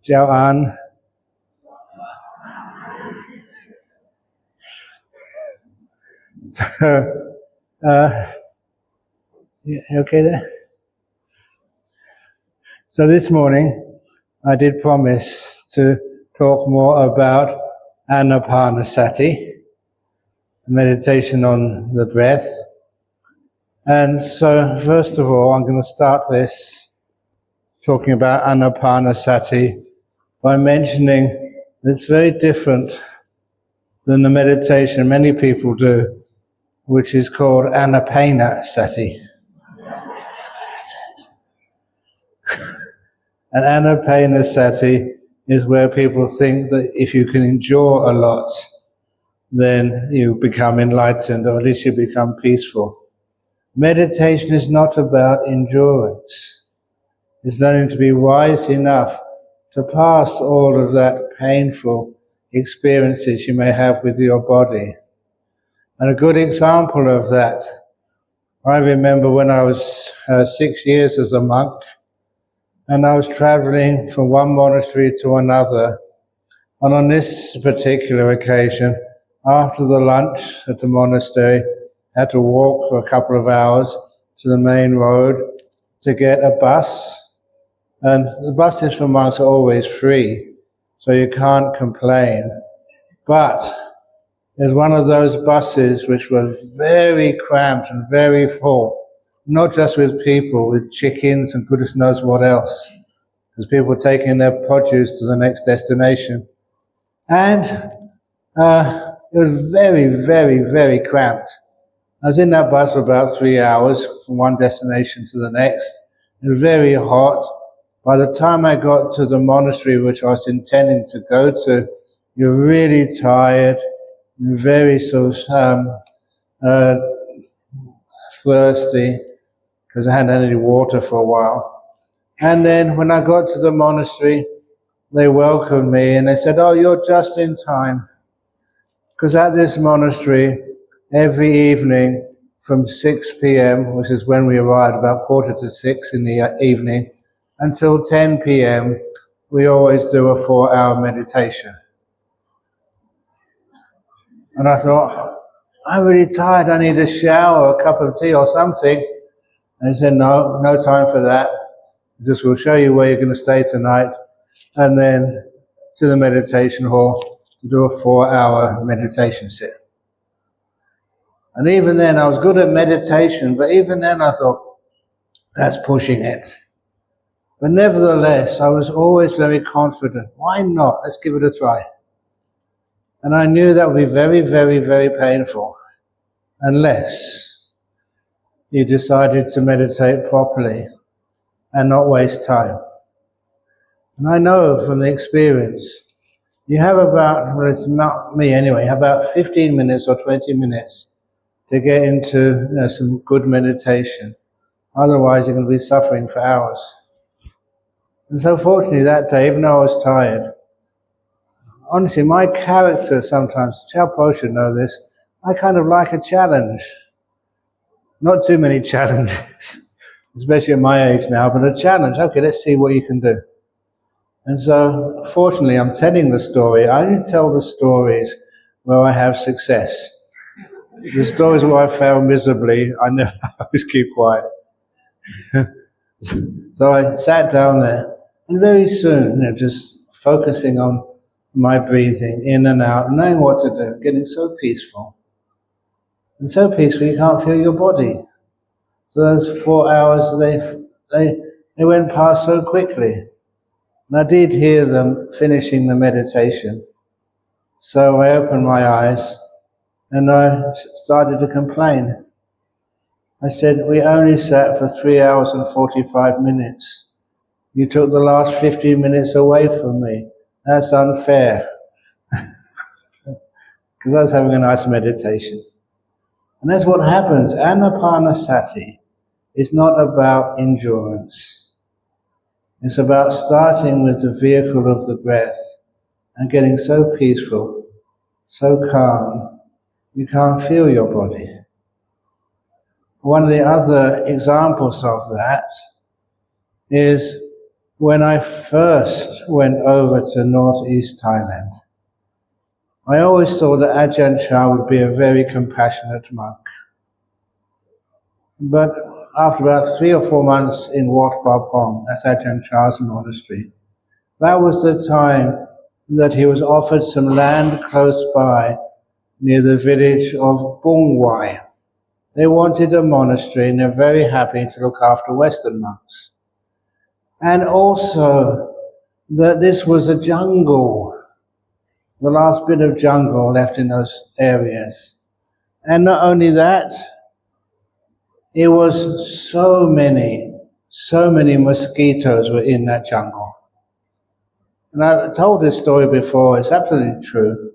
Ajahn. So, you okay there? So this morning, I did promise to talk more about Anapanasati, meditation on the breath. And so, first of all, I'm going to start this talking about Anapanasati by mentioning that it's very different than the meditation many people do, which is called Anapanasati. And Anapanasati is where people think that if you can endure a lot, then you become enlightened, or at least you become peaceful. Meditation is not about endurance. It's learning to be wise enough to pass all of that painful experiences you may have with your body. And a good example of that, I remember when I was 6 years as a monk, and I was traveling from one monastery to another. And on this particular occasion, after the lunch at the monastery, I had to walk for a couple of hours to the main road to get a bus. And the buses for monks are always free, so you can't complain. But there's one of those buses which was very cramped and very full, not just with people, with chickens and goodness knows what else, because people were taking their produce to the next destination. And it was very, very, very cramped. I was in that bus for about 3 hours from one destination to the next. It was very hot. By the time I got to the monastery which I was intending to go to, you're really tired, and very sort of thirsty, because I hadn't had any water for a while. And then when I got to the monastery, they welcomed me and they said, "Oh, you're just in time." Because at this monastery, every evening from 6 p.m., which is when we arrived, about 5:45 in the evening, until 10 p.m., we always do a 4-hour meditation. And I thought, I'm really tired, I need a shower, a cup of tea or something. And he said, no time for that. Just we'll show you where you're going to stay tonight, and then to the meditation hall to do a 4-hour meditation sit. And even then, I was good at meditation, but even then I thought, that's pushing it. But nevertheless, I was always very confident. Why not? Let's give it a try. And I knew that would be very, very, very painful, unless you decided to meditate properly and not waste time. And I know from the experience, you have about, well, it's not me anyway, about 15 minutes or 20 minutes to get into some good meditation. Otherwise, you're going to be suffering for hours. And so fortunately that day, even though I was tired, honestly, my character sometimes, Chalpo should know this, I kind of like a challenge. Not too many challenges, especially at my age now, but a challenge. Okay, let's see what you can do. And so, fortunately, I'm telling the story. I only tell the stories where I have success. The stories where I fail miserably, I always keep quiet. So I sat down there, and very soon, just focusing on my breathing in and out, knowing what to do, getting so peaceful. And so peaceful you can't feel your body. So those 4 hours, they went past so quickly. And I did hear them finishing the meditation. So I opened my eyes and I started to complain. I said, we only sat for 3 hours and 45 minutes. You took the last 15 minutes away from me. That's unfair. Because I was having a nice meditation. And that's what happens. Anapanasati is not about endurance. It's about starting with the vehicle of the breath and getting so peaceful, so calm, you can't feel your body. One of the other examples of that is when I first went over to northeast Thailand, I always thought that Ajahn Chah would be a very compassionate monk. But after about 3 or 4 months in Wat Pa Pong, that's Ajahn Chah's monastery, that was the time that he was offered some land close by near the village of Bung Wai. They wanted a monastery and they're very happy to look after Western monks. And also that this was a jungle, the last bit of jungle left in those areas. And not only that, it was so many mosquitoes were in that jungle. And I've told this story before, it's absolutely true.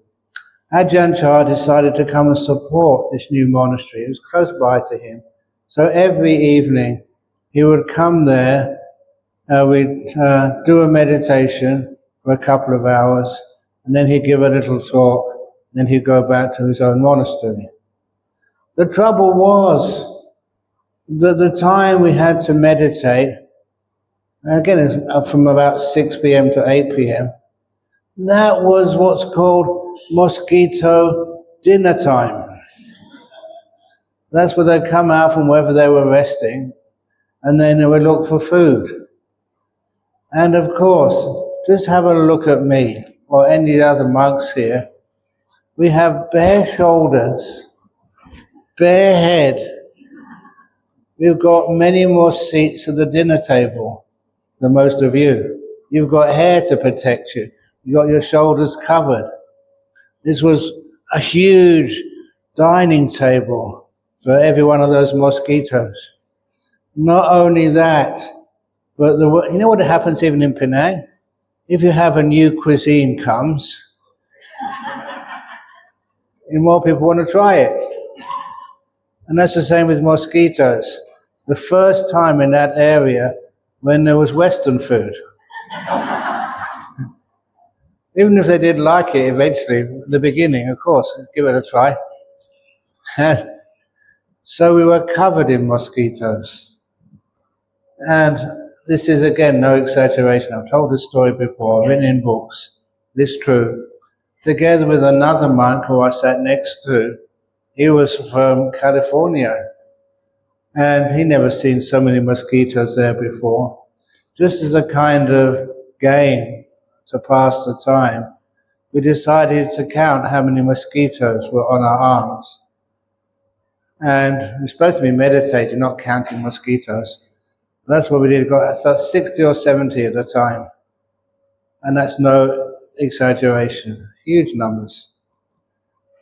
Ajahn Chah decided to come and support this new monastery. It was close by to him. So every evening he would come there, we'd do a meditation for a couple of hours, and then he'd give a little talk, then he'd go back to his own monastery. The trouble was that the time we had to meditate, again it's from about 6 p.m. to 8 p.m., that was what's called mosquito dinner time. That's where they'd come out from wherever they were resting, and then they would look for food. And of course, just have a look at me, or any other monks here. We have bare shoulders, bare head. We've got many more seats at the dinner table than most of you. You've got hair to protect you. You've got your shoulders covered. This was a huge dining table for every one of those mosquitoes. Not only that, but you know what happens even in Penang? If you have a new cuisine comes, and more people want to try it. And that's the same with mosquitoes. The first time in that area when there was Western food. Even if they did like it eventually, at the beginning, of course, give it a try. So we were covered in mosquitoes. And this is, again, no exaggeration. I've told this story before, written in books. It's true. Together with another monk who I sat next to, he was from California. And he'd never seen so many mosquitoes there before. Just as a kind of game to pass the time, we decided to count how many mosquitoes were on our arms. And we're supposed to be meditating, not counting mosquitoes. That's what we did. Got 60 or 70 at a time. And that's no exaggeration. Huge numbers.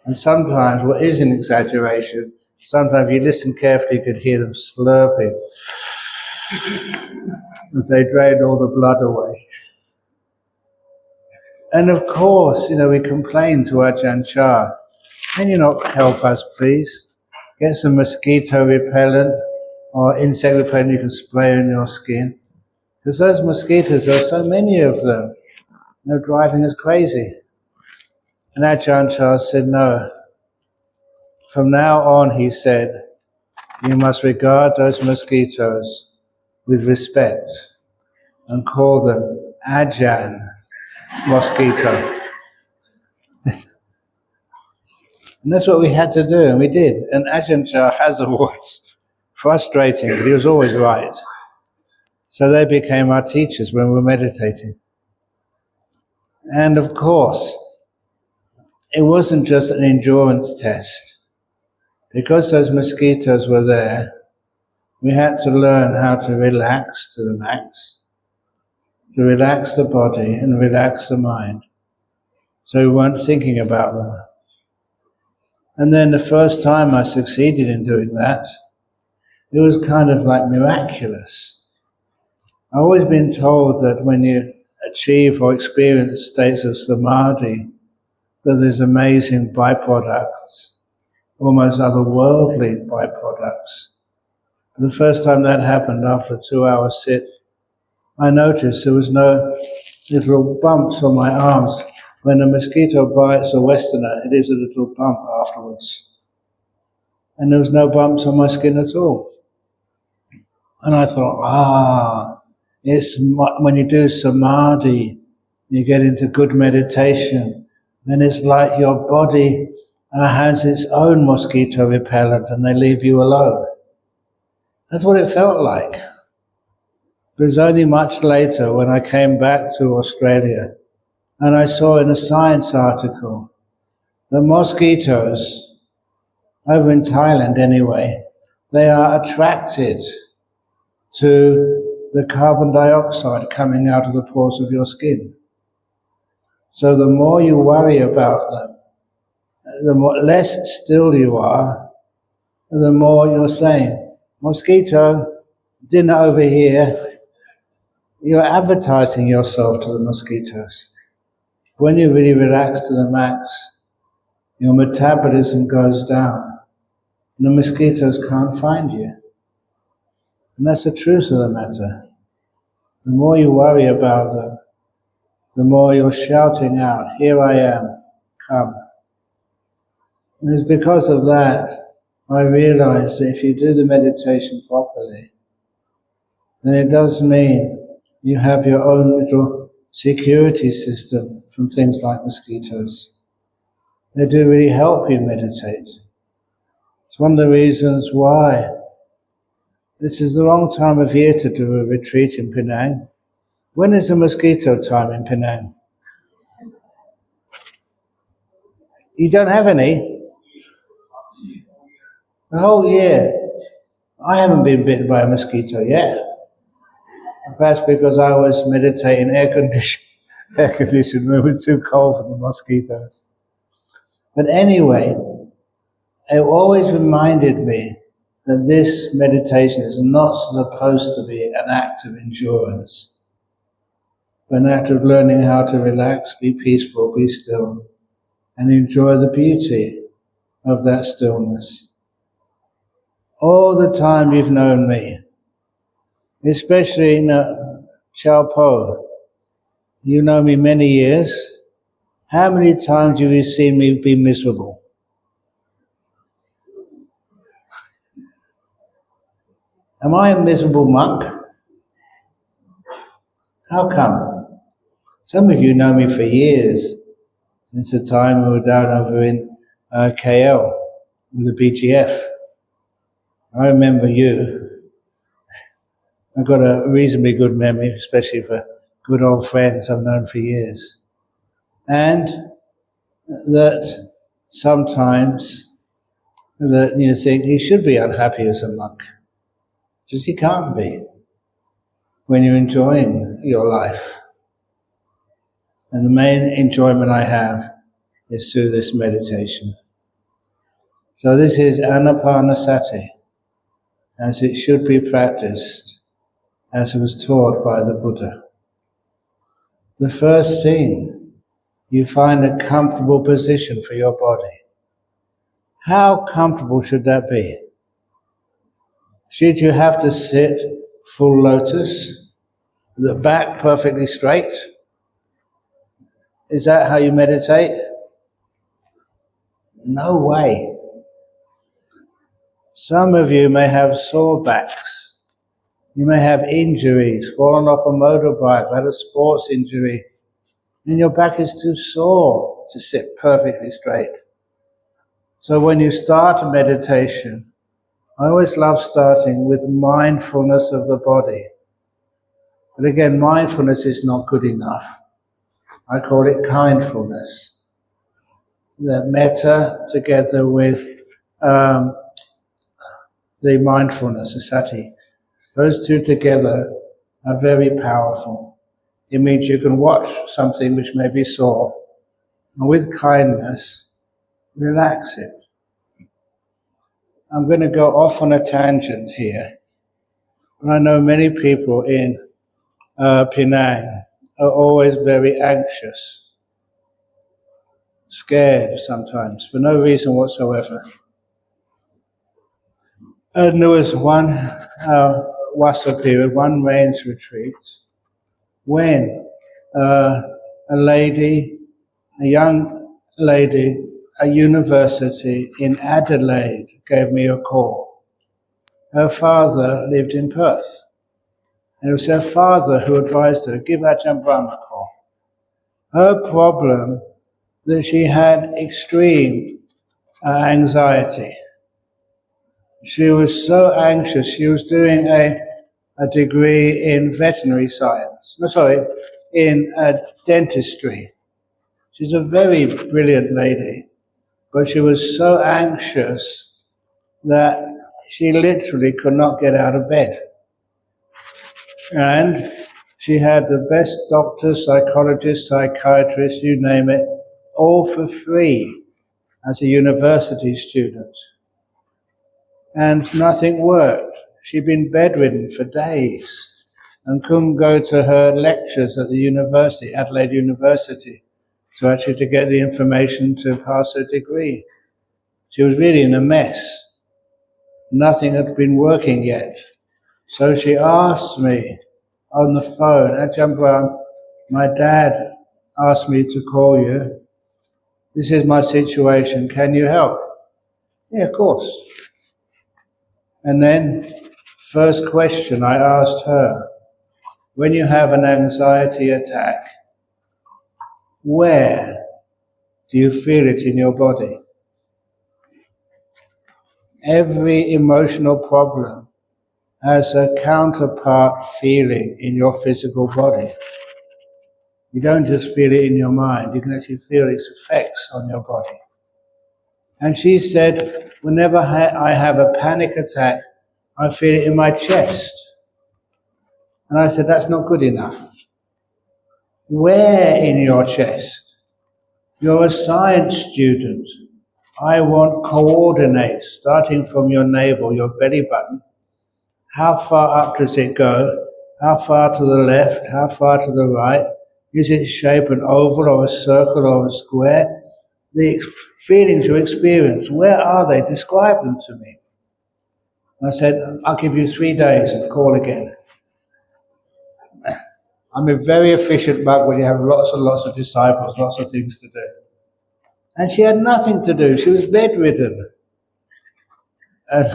And sometimes, what is an exaggeration, sometimes if you listen carefully, you could hear them slurping as they drained all the blood away. And of course, we complained to Ajahn Chah, can you not help us, please? Get some mosquito repellent or insect repellent you can spray on your skin. Because those mosquitoes, there are so many of them. They're driving us crazy. And Ajahn Chah said, no. From now on, he said, you must regard those mosquitoes with respect and call them Ajahn mosquito. And that's what we had to do, and we did. And Ajahn Chah has a voice. Frustrating, but he was always right. So they became our teachers when we were meditating. And of course, it wasn't just an endurance test. Because those mosquitoes were there, we had to learn how to relax to the max, to relax the body and relax the mind. So we weren't thinking about them. And then the first time I succeeded in doing that, it was kind of like miraculous. I've always been told that when you achieve or experience states of samadhi, that there's amazing byproducts, almost otherworldly byproducts. The first time that happened, after a 2-hour sit, I noticed there was no little bumps on my arms. When a mosquito bites a Westerner, it leaves a little bump afterwards. And there was no bumps on my skin at all. And I thought, when you do samadhi, you get into good meditation, then it's like your body has its own mosquito repellent and they leave you alone. That's what it felt like. It was only much later when I came back to Australia and I saw in a science article that mosquitoes, over in Thailand anyway, they are attracted to the carbon dioxide coming out of the pores of your skin. So the more you worry about them, the less still you are, the more you're saying, mosquito, dinner over here. You're advertising yourself to the mosquitoes. When you really relax to the max, your metabolism goes down. And the mosquitoes can't find you. And that's the truth of the matter. The more you worry about them, the more you're shouting out, here I am, come. And it's because of that I realized that if you do the meditation properly, then it does mean you have your own little security system from things like mosquitoes. They do really help you meditate. It's one of the reasons why this is the wrong time of year to do a retreat in Penang. When is the mosquito time in Penang? You don't have any? The whole year. I haven't been bitten by a mosquito yet. Perhaps because I was meditating air-conditioned room, it was too cold for the mosquitoes. But anyway, it always reminded me that this meditation is not supposed to be an act of endurance, but an act of learning how to relax, be peaceful, be still, and enjoy the beauty of that stillness. All the time you've known me, especially in Chao Po, you know me many years. How many times have you seen me be miserable? Am I a miserable monk? How come? Some of you know me for years, since the time we were down over in KL with the BGF. I remember you. I've got a reasonably good memory, especially for good old friends I've known for years. And that sometimes that you think he should be unhappy as a monk. Because he can't be when you're enjoying your life. And the main enjoyment I have is through this meditation. So this is anapanasati, as it should be practiced, as it was taught by the Buddha. The first thing, you find a comfortable position for your body. How comfortable should that be? Should you have to sit full lotus, the back perfectly straight? Is that how you meditate? No way. Some of you may have sore backs. You may have injuries, fallen off a motorbike, had a sports injury, and your back is too sore to sit perfectly straight. So when you start a meditation, I always love starting with mindfulness of the body. But again, mindfulness is not good enough. I call it kindfulness. The metta together with the mindfulness, the sati. Those two together are very powerful. It means you can watch something which may be sore, and with kindness, relax it. I'm going to go off on a tangent here. But I know many people in Penang are always very anxious, scared sometimes, for no reason whatsoever. And there was one Wasa period, one rains retreat, when a young lady, a university in Adelaide gave me a call. Her father lived in Perth, And it was her father who advised her, give Ajahn Brahm a call. Her problem, that she had extreme anxiety. She was so anxious. She was doing a degree in veterinary science. In dentistry. She's a very brilliant lady, but she was so anxious that she literally could not get out of bed. And she had the best doctors, psychologists, psychiatrists, you name it, all for free as a university student. And nothing worked. She'd been bedridden for days and couldn't go to her lectures at the university, Adelaide University, to get the information to pass her degree. She was really in a mess. Nothing had been working yet. So she asked me on the phone, Ajahn Brahm, my dad asked me to call you. This is my situation. Can you help? Yeah, of course. And then, first question I asked her, when you have an anxiety attack, where do you feel it in your body? Every emotional problem has a counterpart feeling in your physical body. You don't just feel it in your mind, you can actually feel its effects on your body. And she said, whenever I have a panic attack, I feel it in my chest. And I said, that's not good enough. Where in your chest? You're a science student. I want coordinates, starting from your navel, your belly button. How far up does it go? How far to the left? How far to the right? Is it shaped an oval or a circle or a square? The feelings you experience, where are they? Describe them to me. And I said, I'll give you 3 days and call again. I'm a very efficient monk when you have lots and lots of disciples, lots of things to do. And she had nothing to do. She was bedridden. And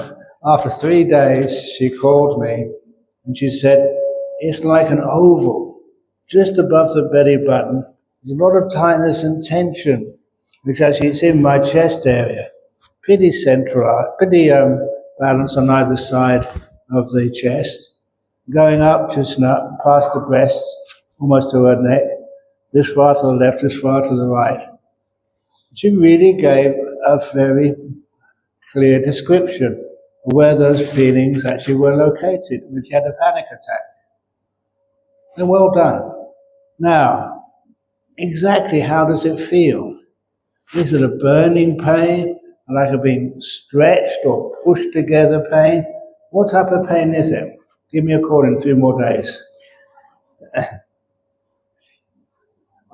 after 3 days, she called me and she said, it's like an oval, just above the belly button. There's a lot of tightness and tension, which actually is in my chest area. Pretty central, pretty balanced on either side of the chest. Going up, just up, past the breasts, almost to her neck, this far to the left, this far to the right. She really gave a very clear description of where those feelings actually were located when she had a panic attack. And well done. Now, exactly how does it feel? Is it a burning pain, like of being stretched or pushed together pain? What type of pain is it? Give me a call in 3 more days.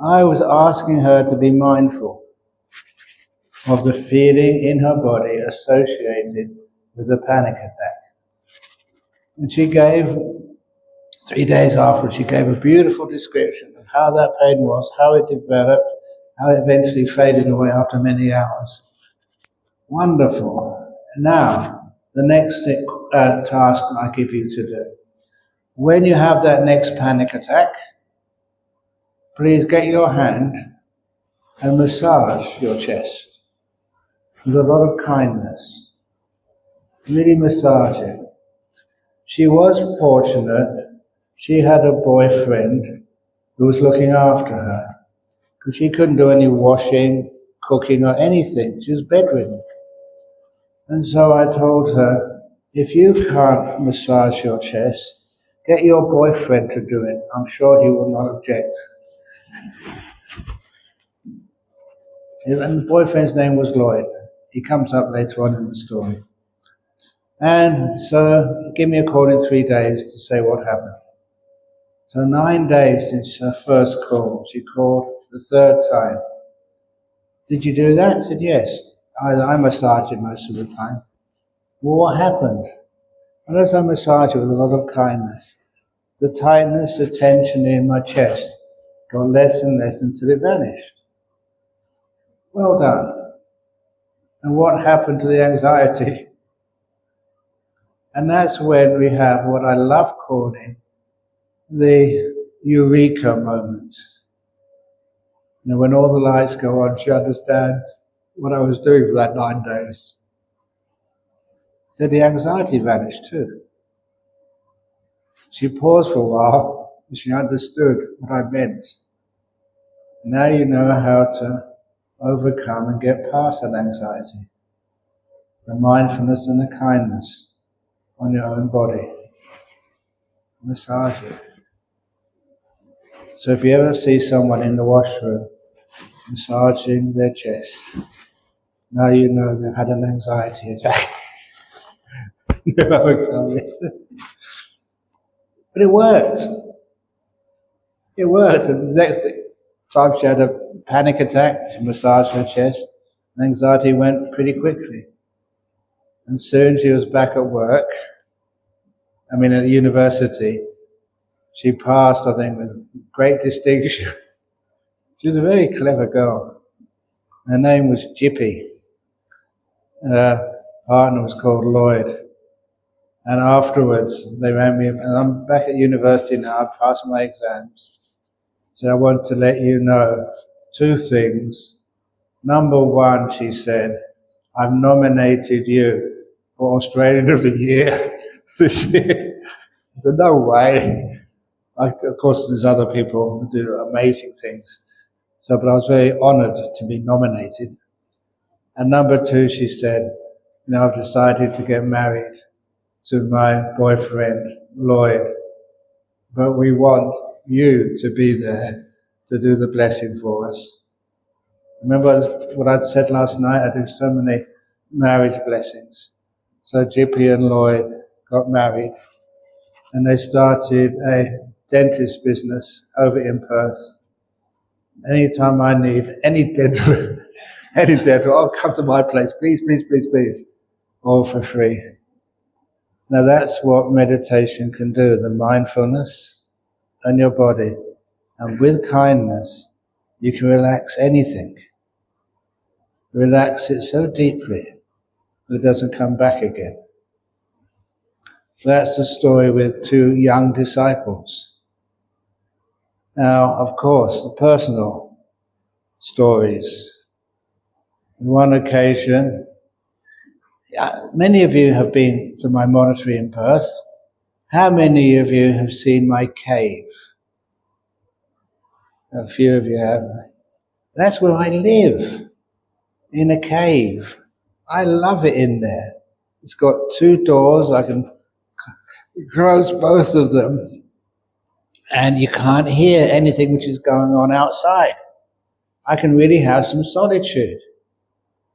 I was asking her to be mindful of the feeling in her body associated with a panic attack. And she gave, 3 days after, she gave a beautiful description of how that pain was, how it developed, how it eventually faded away after many hours. Wonderful. Now, the next task I give you to do. When you have that next panic attack, please get your hand and massage your chest with a lot of kindness. Really massage it. She was fortunate. She had a boyfriend who was looking after her, because she couldn't do any washing, cooking, or anything. She was bedridden. And so I told her, if you can't massage your chest, get your boyfriend to do it. I'm sure he will not object. And the boyfriend's name was Lloyd. He comes up later on in the story. And so, give me a call in 3 days to say what happened. So 9 days since her first call, she called the 3rd time. Did you do that? I said, yes. I massage it most of the time. Well, what happened? And as I massaged it with a lot of kindness, the tightness, the tension in my chest got less and less until it vanished. Well done. And what happened to the anxiety? And that's when we have what I love calling the eureka moment. When all the lights go on, she understands what I was doing for that 9 days. So the anxiety vanished too. She paused for a while and she understood what I meant. Now you know how to overcome and get past that anxiety. The mindfulness and the kindness on your own body. Massage it. So if you ever see someone in the washroom massaging their chest, now you know they've had an anxiety attack. They've overcome it. But it worked. It worked. And the next time she had a panic attack, she massaged her chest, and anxiety went pretty quickly. And soon she was back at work. At university. She passed, I think, with great distinction. She was a very clever girl. Her name was Jippy. Her partner was called Lloyd. And afterwards, they rang me, and I'm back at university now, I've passed my exams. So I want to let you know 2 things. Number 1, she said, I've nominated you for Australian of the Year this year. I said, no way. Of course, there's other people who do amazing things. But I was very honoured to be nominated. And number 2, she said, I've decided to get married to my boyfriend, Lloyd. But we want you to be there to do the blessing for us. Remember what I'd said last night? I do so many marriage blessings. So Jippy and Lloyd got married and they started a dentist business over in Perth. Anytime I need any dental, I'll come to my place, please, please, please, please, all for free. Now that's what meditation can do, the mindfulness on your body. And with kindness, you can relax anything. Relax it so deeply that it doesn't come back again. That's the story with 2 young disciples. Now, of course, the personal stories. On one occasion, many of you have been to my monastery in Perth. How many of you have seen my cave? A few of you have. That's where I live, in a cave. I love it in there. It's got 2 doors. I can close both of them. And you can't hear anything which is going on outside. I can really have some solitude.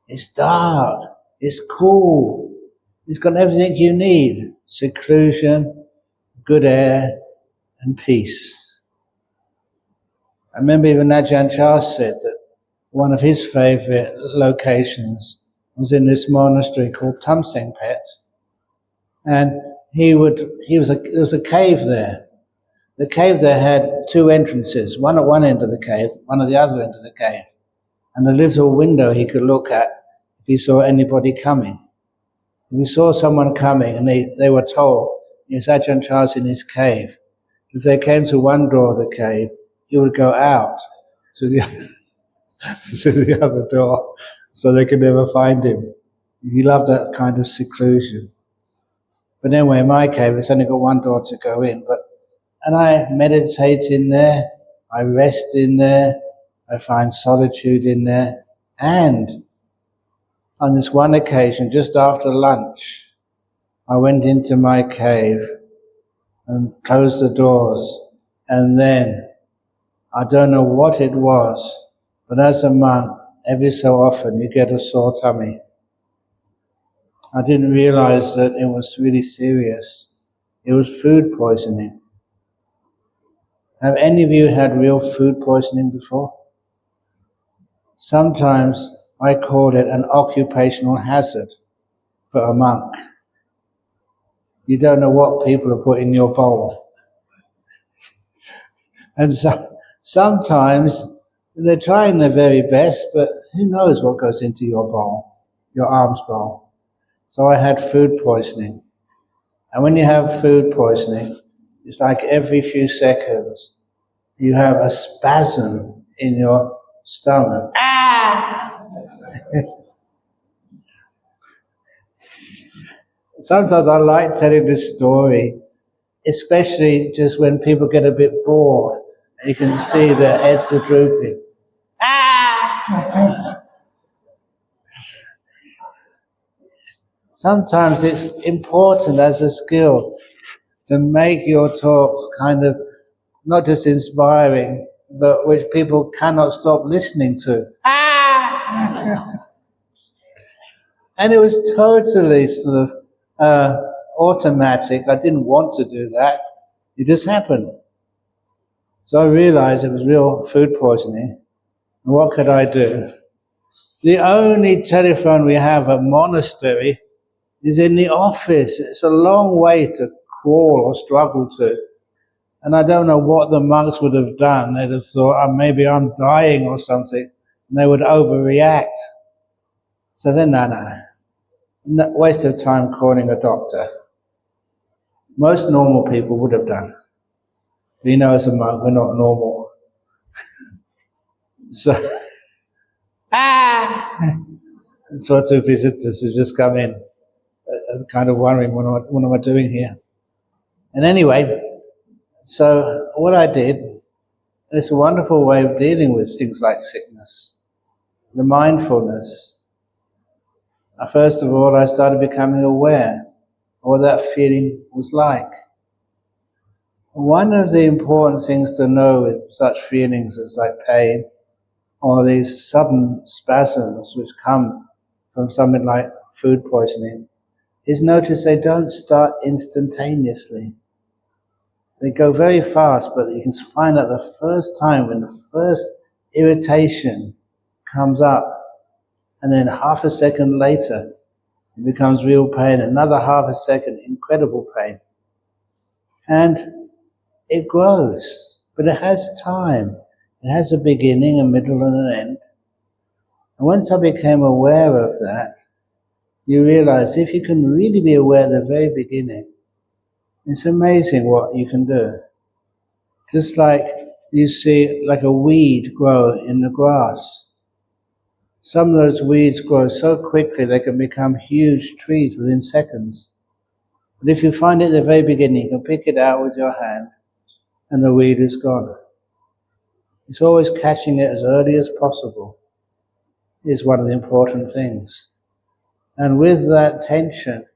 It's dark. It's cool. It's got everything you need. Seclusion, good air, and peace. I remember even Ajahn said that one of his favourite locations was in this monastery called Tumsengpet. And there was a cave there. The cave there had 2 entrances, one at one end of the cave, one at the other end of the cave. And a little window he could look at if he saw anybody coming. If he saw someone coming and they were told, yes, Ajahn Chah's in his cave. If they came to one door of the cave, he would go out to the to the other door so they could never find him. He loved that kind of seclusion. But anyway, in my cave, it's only got one door to go in. And I meditate in there, I rest in there, I find solitude in there. And on this one occasion, just after lunch, I went into my cave and closed the doors. And then, I don't know what it was, but as a monk, every so often you get a sore tummy. I didn't realize that it was really serious. It was food poisoning. Have any of you had real food poisoning before? Sometimes I call it an occupational hazard for a monk. You don't know what people have put in your bowl. And sometimes they're trying their very best, but who knows what goes into your bowl, your alms bowl. So I had food poisoning. And when you have food poisoning, It's like every few seconds you have a spasm in your stomach. Ah! Sometimes I like telling this story, especially just when people get a bit bored and you can see their heads are drooping. Ah! Sometimes it's important as a skill to make your talks kind of not just inspiring, but which people cannot stop listening to. Ah! And it was totally sort of automatic. I didn't want to do that. It just happened. So I realized it was real food poisoning. And what could I do? The only telephone we have at monastery is in the office. It's a long way to crawl or struggle to. And I don't know what the monks would have done. They'd have thought, oh, maybe I'm dying or something. And they would overreact. So then, no, waste of time calling a doctor. Most normal people would have done. We know as a monk, we're not normal. So, so two visitors who just come in, kind of wondering, what am I doing here? And anyway, so what I did, this wonderful way of dealing with things like sickness, the mindfulness. First of all, I started becoming aware of what that feeling was like. One of the important things to know with such feelings as like pain or these sudden spasms which come from something like food poisoning is notice they don't start instantaneously. They go very fast, but you can find out the first time when the first irritation comes up, and then half a second later it becomes real pain, another half a second, incredible pain. And it grows, but it has time. It has a beginning, a middle, and an end. And once I became aware of that, you realize if you can really be aware at the very beginning, it's amazing what you can do. Just like you see like a weed grow in the grass. Some of those weeds grow so quickly they can become huge trees within seconds. But if you find it at the very beginning, you can pick it out with your hand and the weed is gone. It's always catching it as early as possible is one of the important things. And with that tension,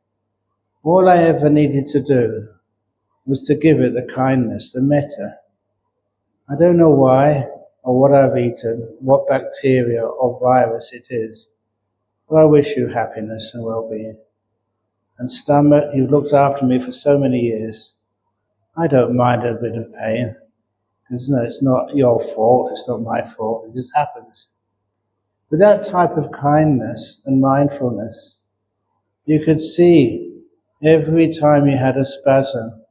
all I ever needed to do was to give it the kindness, the metta. I don't know why or what I've eaten, what bacteria or virus it is, but I wish you happiness and well-being. And stomach, you've looked after me for so many years. I don't mind a bit of pain, because it's not your fault, it's not my fault, it just happens. With that type of kindness and mindfulness, you could see every time you had a spasm,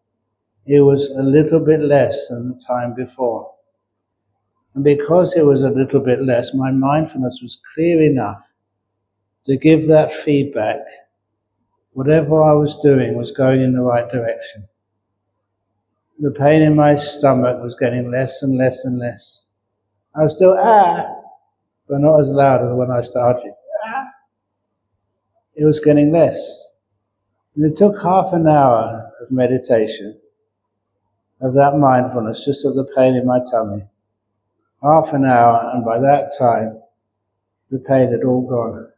it was a little bit less than the time before. And because it was a little bit less, my mindfulness was clear enough to give that feedback. Whatever I was doing was going in the right direction. The pain in my stomach was getting less and less and less. I was still, but not as loud as when I started. It was getting less. And it took half an hour of meditation, of that mindfulness, just of the pain in my tummy. Half an hour, and by that time, the pain had all gone.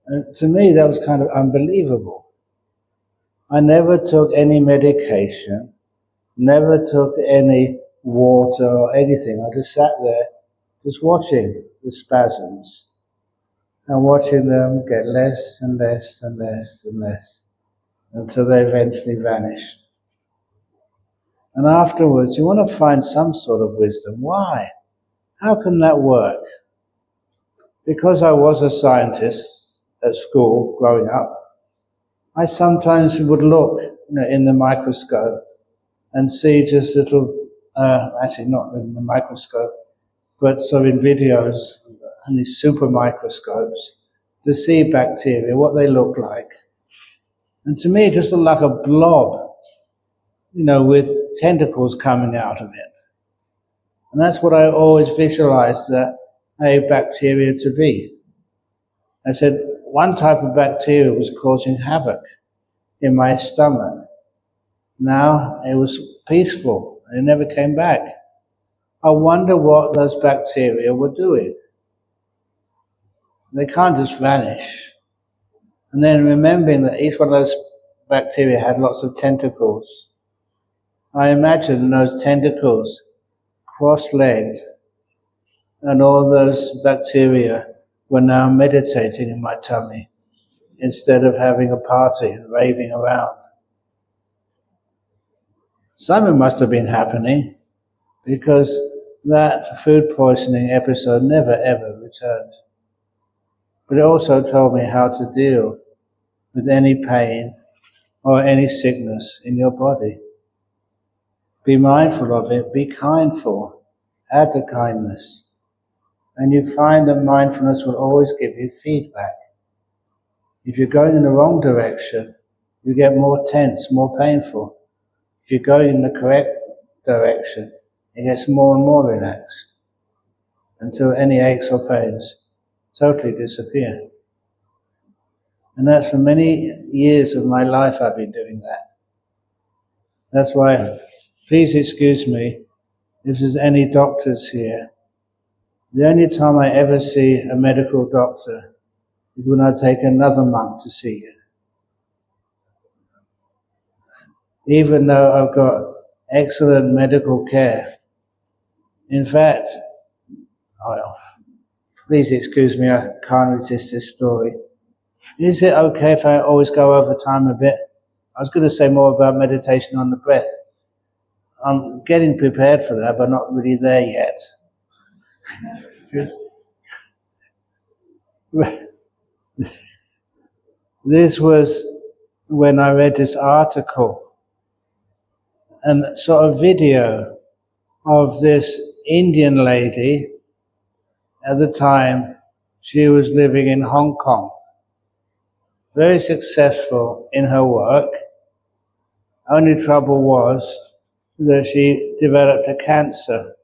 And to me, that was kind of unbelievable. I never took any medication, never took any water or anything. I just sat there, just watching the spasms and watching them get less and less and less and less until they eventually vanished. And afterwards, you want to find some sort of wisdom. Why? How can that work? Because I was a scientist at school growing up, I sometimes would look in the microscope and see just little, actually not in the microscope, but so in videos and these super microscopes to see bacteria, what they look like. And to me it just looked like a blob. with tentacles coming out of it. And that's what I always visualized a bacteria to be. I said one type of bacteria was causing havoc in my stomach. Now it was peaceful. It never came back. I wonder what those bacteria were doing. They can't just vanish. And then remembering that each one of those bacteria had lots of tentacles, I imagine those tentacles cross-legged, and all those bacteria were now meditating in my tummy instead of having a party and raving around. Something must have been happening, because that food poisoning episode never ever returned. But it also told me how to deal with any pain or any sickness in your body. Be mindful of it, be kindful, add the kindness, and you find that mindfulness will always give you feedback. If you're going in the wrong direction, you get more tense, more painful. If you're going in the correct direction, it gets more and more relaxed, until any aches or pains totally disappear. And that's for many years of my life I've been doing that. That's why, please excuse me if there's any doctors here. The only time I ever see a medical doctor is when I take another monk to see you. Even though I've got excellent medical care. In fact, please excuse me, I can't resist this story. Is it okay if I always go over time a bit? I was going to say more about meditation on the breath. I'm getting prepared for that, but not really there yet. This was when I read this article and saw a video of this Indian lady. At the time, she was living in Hong Kong. Very successful in her work. Only trouble was that she developed a cancer.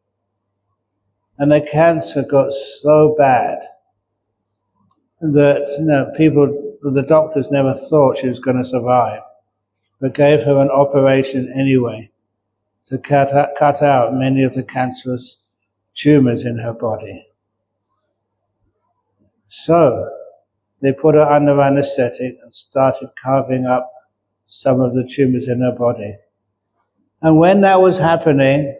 And the cancer got so bad that the doctors never thought she was going to survive, but gave her an operation anyway to cut out many of the cancerous tumors in her body. So they put her under anesthetic and started carving up some of the tumors in her body. And when that was happening,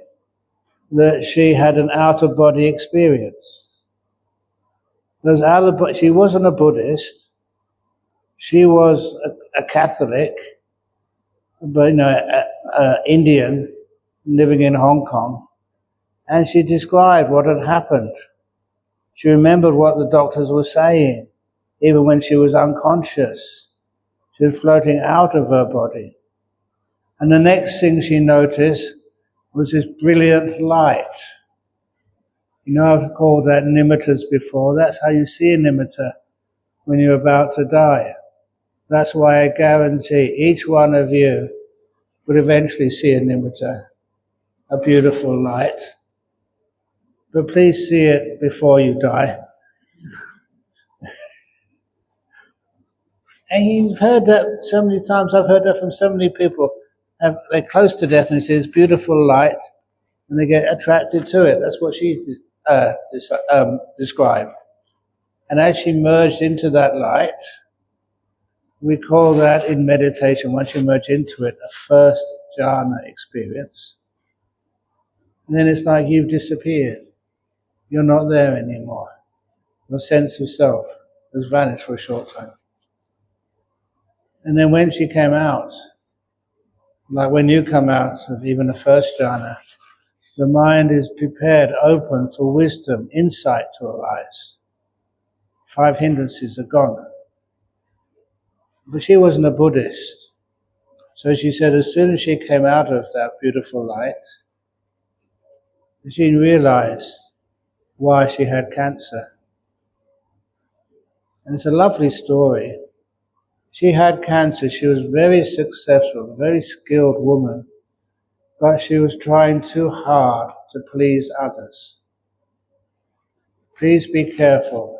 that she had an out-of-body experience. She wasn't a Buddhist. She was a Catholic, but Indian living in Hong Kong. And she described what had happened. She remembered what the doctors were saying, even when she was unconscious. She was floating out of her body. And the next thing she noticed was this brilliant light. I've called that nimittas before. That's how you see a nimitta when you're about to die. That's why I guarantee each one of you would eventually see a nimitta, a beautiful light. But please see it before you die. And you've heard that so many times. I've heard that from so many people. They're close to death and they see this beautiful light and they get attracted to it. That's what she described. And as she merged into that light, we call that in meditation, once you merge into it, a first jhana experience. And then it's like you've disappeared. You're not there anymore. Your sense of self has vanished for a short time. And then when she came out, like when you come out of even the first jhana, the mind is prepared, open for wisdom, insight to arise. 5 hindrances are gone. But she wasn't a Buddhist. So she said as soon as she came out of that beautiful light, she realized why she had cancer. And it's a lovely story. She had cancer. She was very successful, a very skilled woman. but she was trying too hard to please others. Please be careful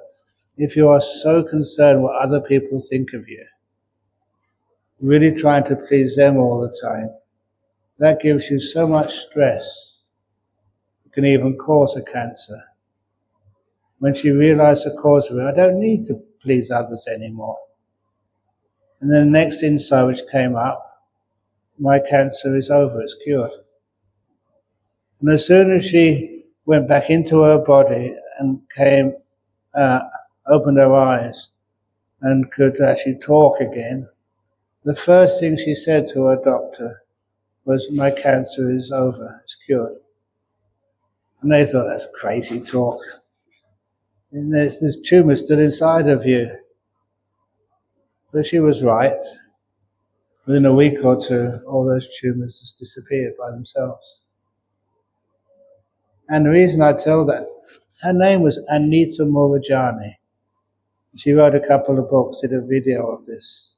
if you are so concerned what other people think of you, really trying to please them all the time. That gives you so much stress. It can even cause a cancer. When she realized the cause of it, I don't need to please others anymore. And then the next insight which came up, my cancer is over, it's cured. And as soon as she went back into her body and opened her eyes and could actually talk again, the first thing she said to her doctor was, my cancer is over, it's cured. And they thought, that's crazy talk. And there's this tumor still inside of you. But she was right. Within a week or two, all those tumors just disappeared by themselves. And the reason I tell that, her name was Anita Murajani. She wrote a couple of books, did a video of this.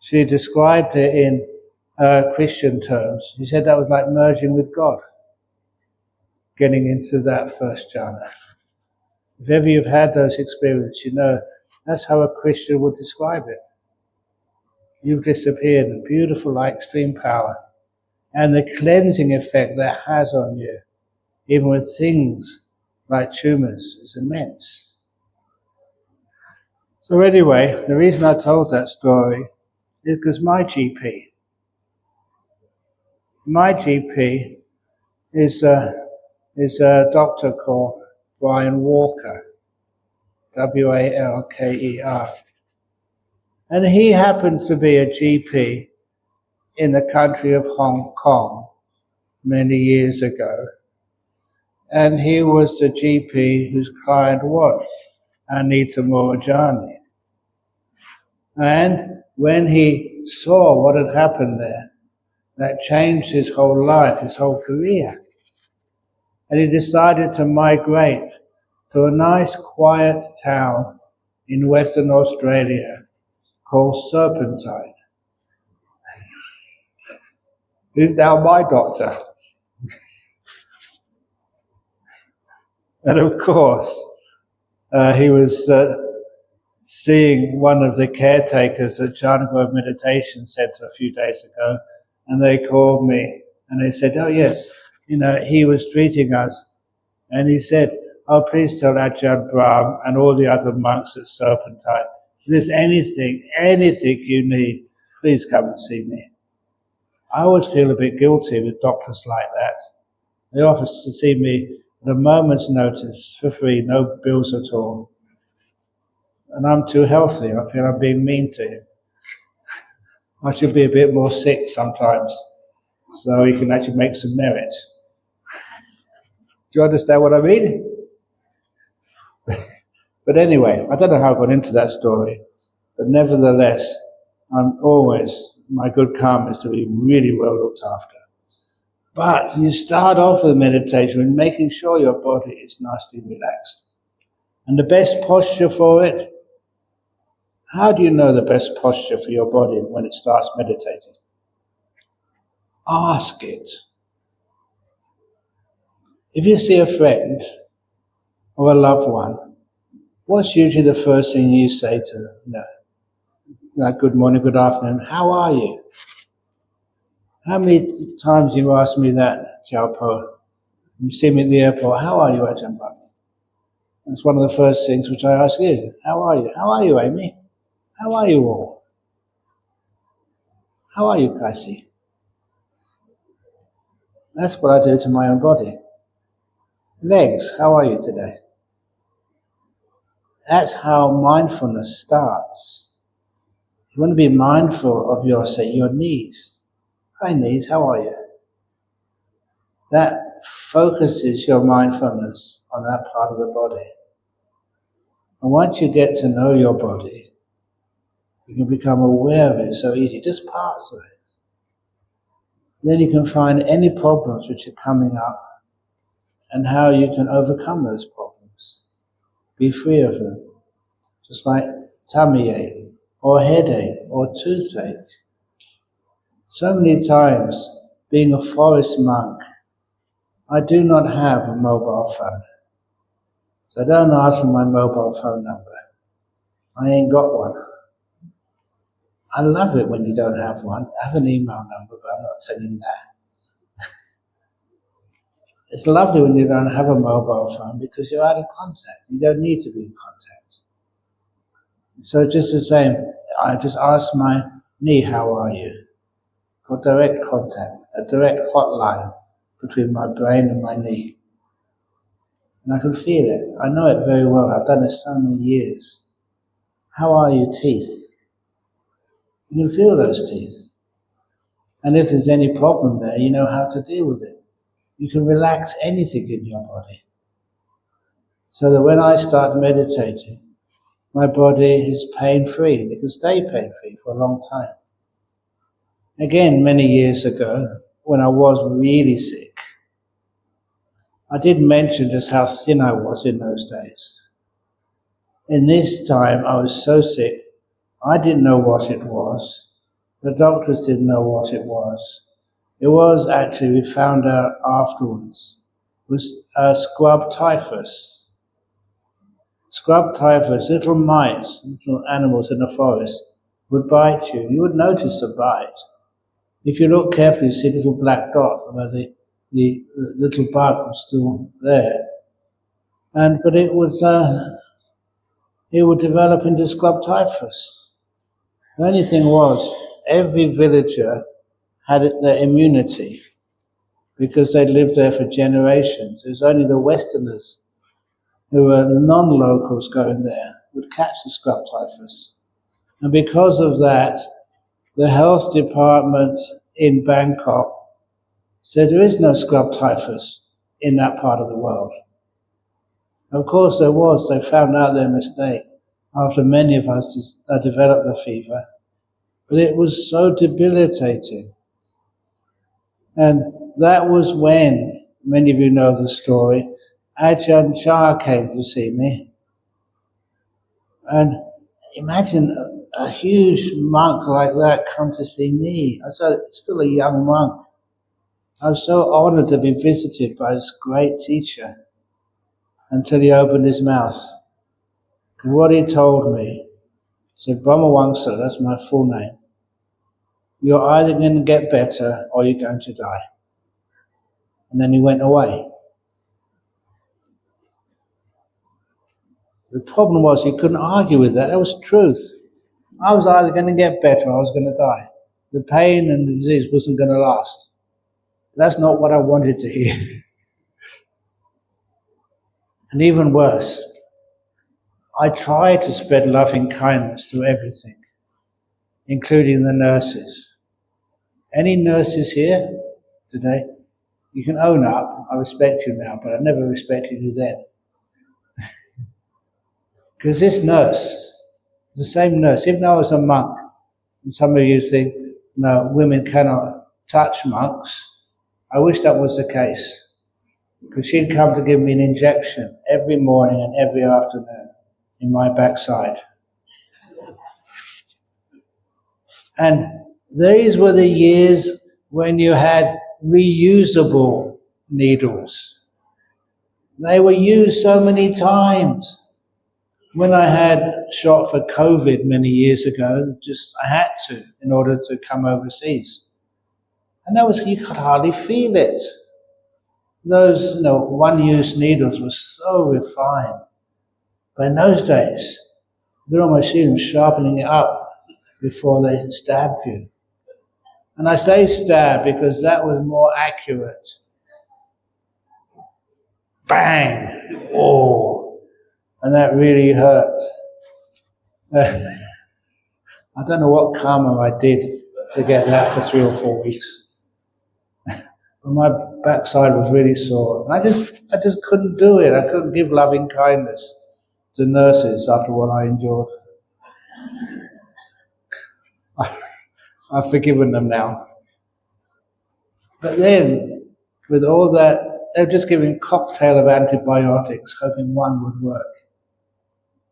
She described it in Christian terms. She said that was like merging with God, getting into that first jhana. If ever you've had those experiences, you know that's how a Christian would describe it. You've disappeared in beautiful light, extreme power. And the cleansing effect that has on you, even with things like tumors, is immense. So anyway, the reason I told that story is because my GP is a doctor called Brian Walker, Walker. And he happened to be a GP in the country of Hong Kong many years ago. And he was the GP whose client was Anita Murajani. And when he saw what had happened there, that changed his whole life, his whole career. And he decided to migrate to a nice quiet town in Western Australia called Serpentine. He's now my doctor. And of course, he was seeing one of the caretakers at Ajahn Meditation Center a few days ago, and they called me and they said, oh yes, he was treating us, and he said, oh, please tell Ajahn Brahm and all the other monks at Serpentine, if there's anything you need, please come and see me. I always feel a bit guilty with doctors like that. They offer to see me at a moment's notice for free, no bills at all. And I'm too healthy. I feel I'm being mean to him. I should be a bit more sick sometimes, so he can actually make some merit. Do you understand what I mean? But anyway, I don't know how I got into that story, but nevertheless, my good karma is to be really well looked after. But you start off with meditation with making sure your body is nicely relaxed. And the best posture for it, how do you know the best posture for your body when it starts meditating? Ask it. If you see a friend or a loved one, what's usually the first thing you say to them? Like, good morning, good afternoon, how are you? How many times you asked me that, Xiaopo? You see me at the airport, how are you, Ajahn Brahm? That's one of the first things which I ask you. How are you? How are you, Amy? How are you all? How are you, Kasi? That's what I do to my own body. Legs, how are you today? That's how mindfulness starts. You want to be mindful of your knees. Hi knees, how are you? That focuses your mindfulness on that part of the body. And once you get to know your body, you can become aware of it so easy, just parts of it. Then you can find any problems which are coming up and how you can overcome those problems. Be free of them. Just like tummy ache, or headache, or toothache. So many times, being a forest monk, I do not have a mobile phone. So don't ask for my mobile phone number. I ain't got one. I love it when you don't have one. I have an email number, but I'm not telling you that. It's lovely when you don't have a mobile phone because you're out of contact. You don't need to be in contact. So just the same, I just ask my knee, how are you? Got direct contact, a direct hotline between my brain and my knee. And I can feel it. I know it very well. I've done it so many years. How are you, teeth? You can feel those teeth. And if there's any problem there, you know how to deal with it. You can relax anything in your body. So that when I start meditating, my body is pain-free, and it can stay pain-free for a long time. Again, many years ago, when I was really sick, I did mention just how thin I was in those days. In this time, I was so sick, I didn't know what it was. The doctors didn't know what it was. It was actually, we found out afterwards, it was scrub typhus. Scrub typhus, little mites, little animals in the forest, would bite you. You would notice the bite. If you look carefully, you see a little black dot where the little bug was still there. But it would develop into scrub typhus. The only thing was, every villager had their immunity because they lived there for generations. It was only the Westerners who were non-locals going there would catch the scrub typhus. And because of that, the health department in Bangkok said there is no scrub typhus in that part of the world. Of course there was. They found out their mistake after many of us developed the fever. But it was so debilitating. And that was when, many of you know the story, Ajahn came to see me. And imagine a huge monk like that come to see me. I was still a young monk. I was so honored to be visited by this great teacher until he opened his mouth. Because what he told me, he said, Brahmavamso, that's my full name, you're either going to get better or you're going to die. And then he went away. The problem was he couldn't argue with that. That was truth. I was either going to get better or I was going to die. The pain and the disease wasn't going to last. That's not what I wanted to hear. And even worse, I tried to spread loving kindness to everything, including the nurses. Any nurses here today? You can own up. I respect you now, but I never respected you then. Because this nurse, the same nurse, even though I was a monk, and some of you think, no, women cannot touch monks, I wish that was the case. Because she'd come to give me an injection every morning and every afternoon in my backside. And these were the years when you had reusable needles. They were used so many times. When I had shot for COVID many years ago, I had to in order to come overseas. And you could hardly feel it. Those, one-use needles were so refined. But in those days, you could almost see them sharpening it up before they stabbed you. And I say stab because that was more accurate. Bang! Oh! And that really hurt. I don't know what karma I did to get that for 3 or 4 weeks. But my backside was really sore. And I just couldn't do it. I couldn't give loving kindness to nurses after what I endured. I've forgiven them now. But then, with all that, they were just giving a cocktail of antibiotics, hoping one would work.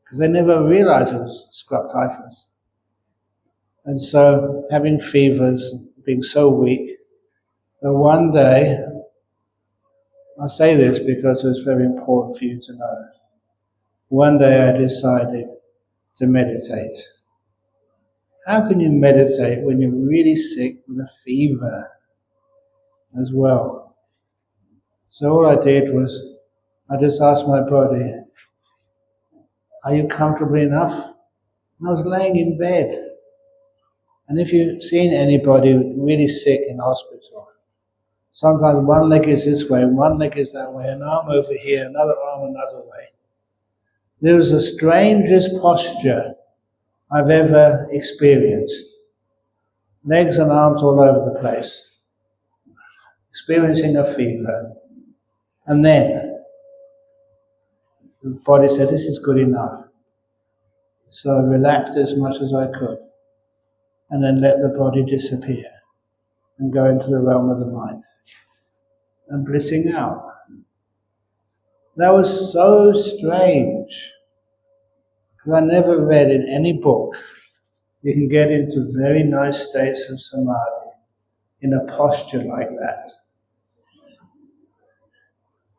Because they never realized it was scrub typhus. And so, having fevers, being so weak, that one day, I say this because it's very important for you to know, one day I decided to meditate. How can you meditate when you're really sick with a fever as well? So all I did was, I just asked my body, are you comfortable enough? And I was laying in bed. And if you've seen anybody really sick in hospital, sometimes one leg is this way, one leg is that way, an arm over here, another arm another way. There was the strangest posture I've ever experienced. Legs and arms all over the place. Experiencing a fever. And then the body said, this is good enough. So I relaxed as much as I could. And then let the body disappear and go into the realm of the mind. And blissing out. That was so strange. Because I never read in any book you can get into very nice states of samadhi in a posture like that.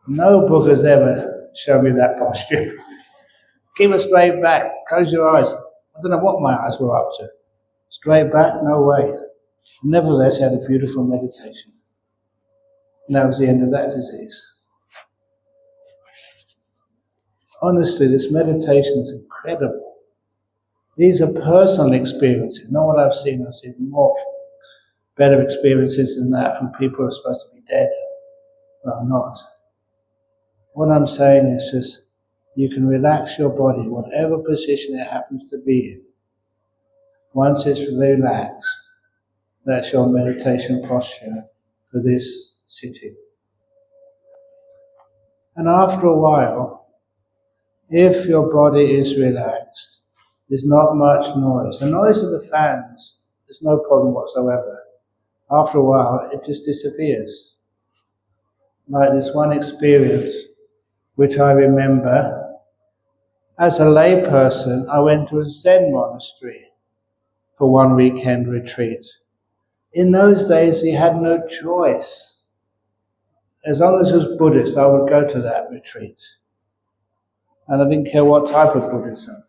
No book has ever shown me that posture. Keep it straight back, close your eyes. I don't know what my eyes were up to. Straight back, no way. Nevertheless, I had a beautiful meditation. And that was the end of that disease. Honestly, this meditation is incredible. These are personal experiences, not what I've seen. I've seen more better experiences than that from people who are supposed to be dead, but are not. What I'm saying is just, you can relax your body, whatever position it happens to be in. Once it's relaxed, that's your meditation posture for this sitting. And after a while, if your body is relaxed, there's not much noise. The noise of the fans, there's no problem whatsoever. After a while, it just disappears. Like this one experience, which I remember, as a layperson, I went to a Zen monastery for one weekend retreat. In those days, you had no choice. As long as it was Buddhist, I would go to that retreat. And I didn't care what type of Buddhism.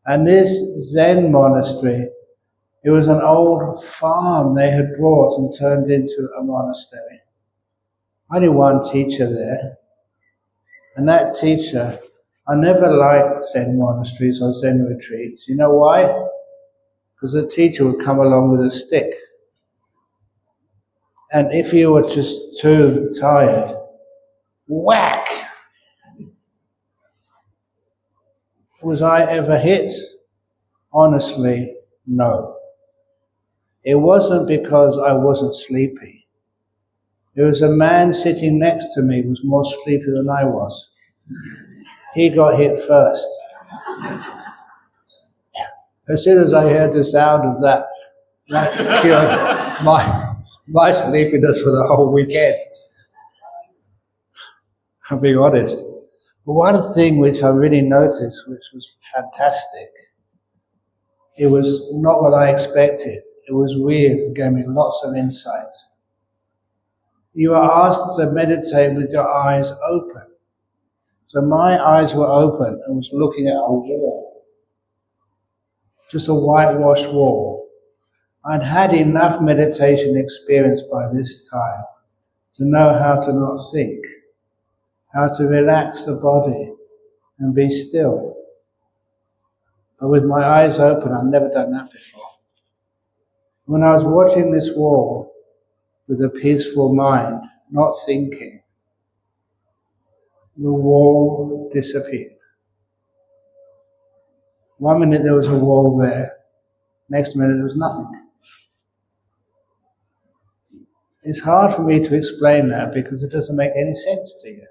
And this Zen monastery, it was an old farm they had brought and turned into a monastery. Only one teacher there. And that teacher, I never liked Zen monasteries or Zen retreats. You know why? Because the teacher would come along with a stick. And if you were just too tired, whack! Was I ever hit? Honestly, no. It wasn't because I wasn't sleepy. There was a man sitting next to me who was more sleepy than I was. He got hit first. As soon as I heard the sound of that cured my sleepiness for the whole weekend. I'll be honest. But one thing which I really noticed, which was fantastic, it was not what I expected. It was weird. It gave me lots of insight. You are asked to meditate with your eyes open. So my eyes were open and was looking at a wall. Just a whitewashed wall. I'd had enough meditation experience by this time to know how to not think, how to relax the body and be still. But with my eyes open, I'd never done that before. When I was watching this wall with a peaceful mind, not thinking, the wall disappeared. 1 minute there was a wall there, next minute there was nothing. It's hard for me to explain that because it doesn't make any sense to you.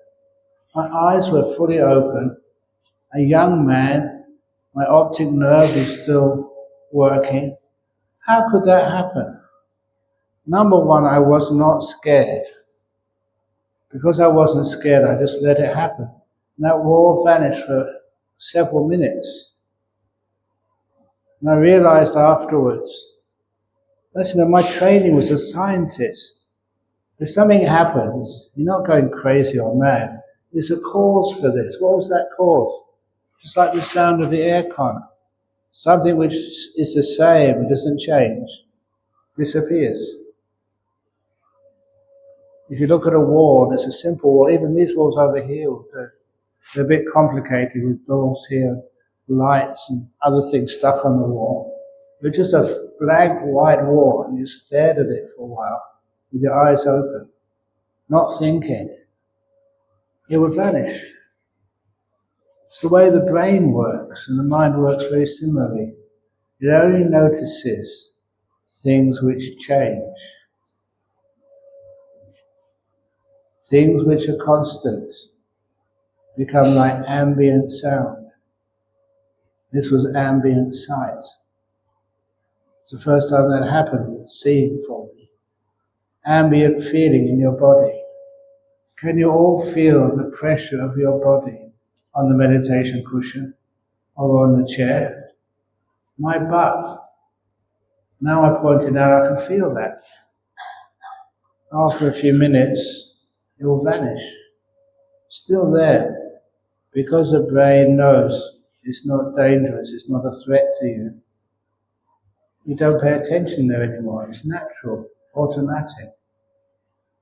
My eyes were fully open, a young man, my optic nerve is still working. How could that happen? Number one, I was not scared. Because I wasn't scared, I just let it happen. And that wall vanished for several minutes. And I realized afterwards, listen, my training was a scientist. If something happens, you're not going crazy or mad. There's a cause for this. What was that cause? Just like the sound of the aircon. Something which is the same, doesn't change, disappears. If you look at a wall, there's a simple wall. Even these walls over here, they're a bit complicated with doors here, lights and other things stuck on the wall. They're just a blank white wall, and you stared at it for a while with your eyes open, not thinking. It would vanish. It's the way the brain works, and the mind works very similarly. It only notices things which change, things which are constant, become like ambient sound. This was ambient sight. It's the first time that happened with seeing for me. Ambient feeling in your body. Can you all feel the pressure of your body on the meditation cushion or on the chair? My butt. Now I pointed out I can feel that. After a few minutes, it will vanish. Still there, because the brain knows it's not dangerous, it's not a threat to you. You don't pay attention there anymore. It's natural, automatic.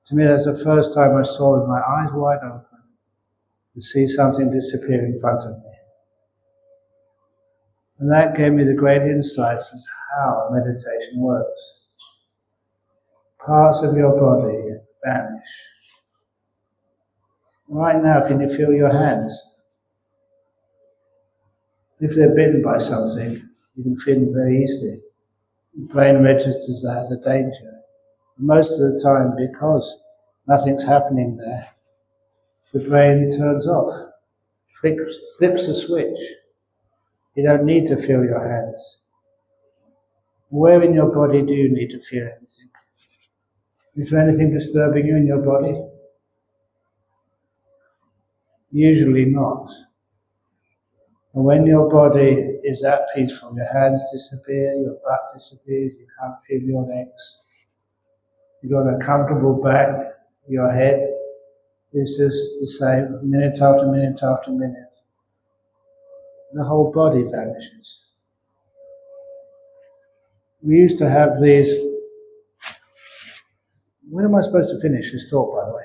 To me, that's the first time I saw with my eyes wide open to see something disappear in front of me. And that gave me the great insights as to how meditation works. Parts of your body vanish. Right now, can you feel your hands? If they're bitten by something, you can feel them very easily. The brain registers that as a danger. Most of the time, because nothing's happening there, the brain turns off, flips a switch. You don't need to feel your hands. Where in your body do you need to feel anything? Is there anything disturbing you in your body? Usually not. And when your body is at peaceful, your hands disappear, your butt disappears, you can't feel your legs. You've got a comfortable back, your head is just the same, minute after minute after minute. The whole body vanishes. We used to have these... When am I supposed to finish this talk, by the way?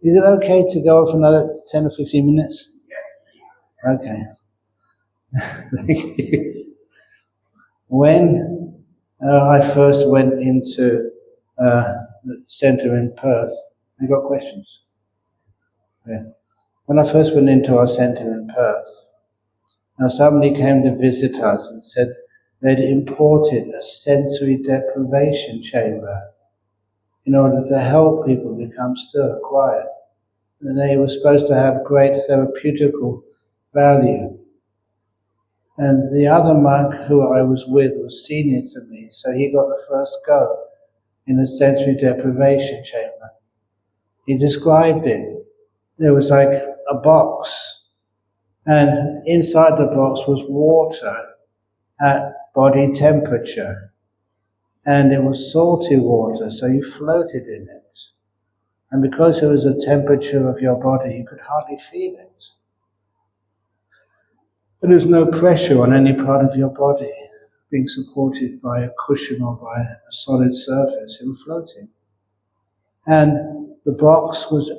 Is it okay to go on for another 10 or 15 minutes? Yes. Okay. Thank you. When I first went into the centre in Perth, you got questions? Yeah. When I first went into our centre in Perth, now somebody came to visit us and said they'd imported a sensory deprivation chamber in order to help people become still and quiet. And they were supposed to have great therapeutical value. And the other monk who I was with was senior to me, so he got the first go in the sensory deprivation chamber. He described it. There was like a box, and inside the box was water at body temperature. And it was salty water, so you floated in it. And because it was the temperature of your body, you could hardly feel it. There was no pressure on any part of your body being supported by a cushion or by a solid surface. You were floating. And the box was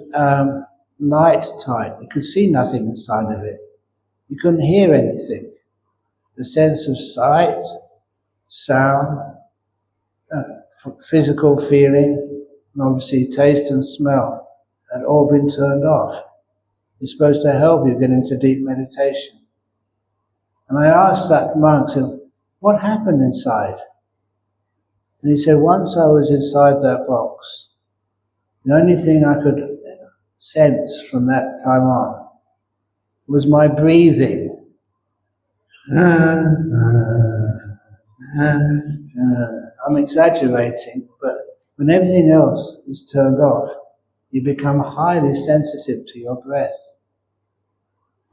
light tight. You could see nothing inside of it. You couldn't hear anything. The sense of sight, sound, physical feeling, and obviously taste and smell had all been turned off. It's supposed to help you get into deep meditation. And I asked that monk, I said, what happened inside? And he said, once I was inside that box, the only thing I could sense from that time on was my breathing. I'm exaggerating, but when everything else is turned off, you become highly sensitive to your breath.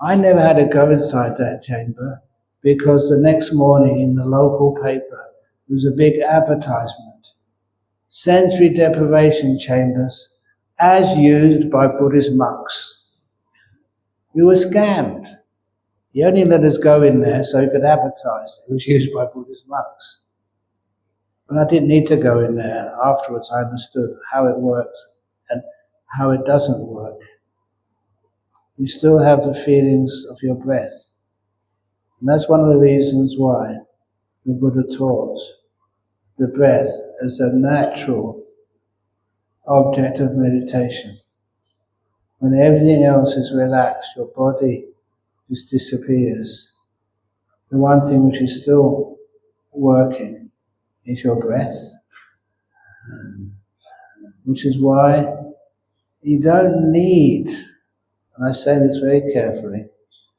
I never had to go inside that chamber because the next morning in the local paper there was a big advertisement. Sensory deprivation chambers as used by Buddhist monks. We were scammed. He only let us go in there so he could advertise it was used by Buddhist monks. But I didn't need to go in there. Afterwards I understood how it works and how it doesn't work. You still have the feelings of your breath. And that's one of the reasons why the Buddha taught the breath as a natural object of meditation. When everything else is relaxed, your body just disappears. The one thing which is still working is your breath, which is why you don't need, and I say this very carefully,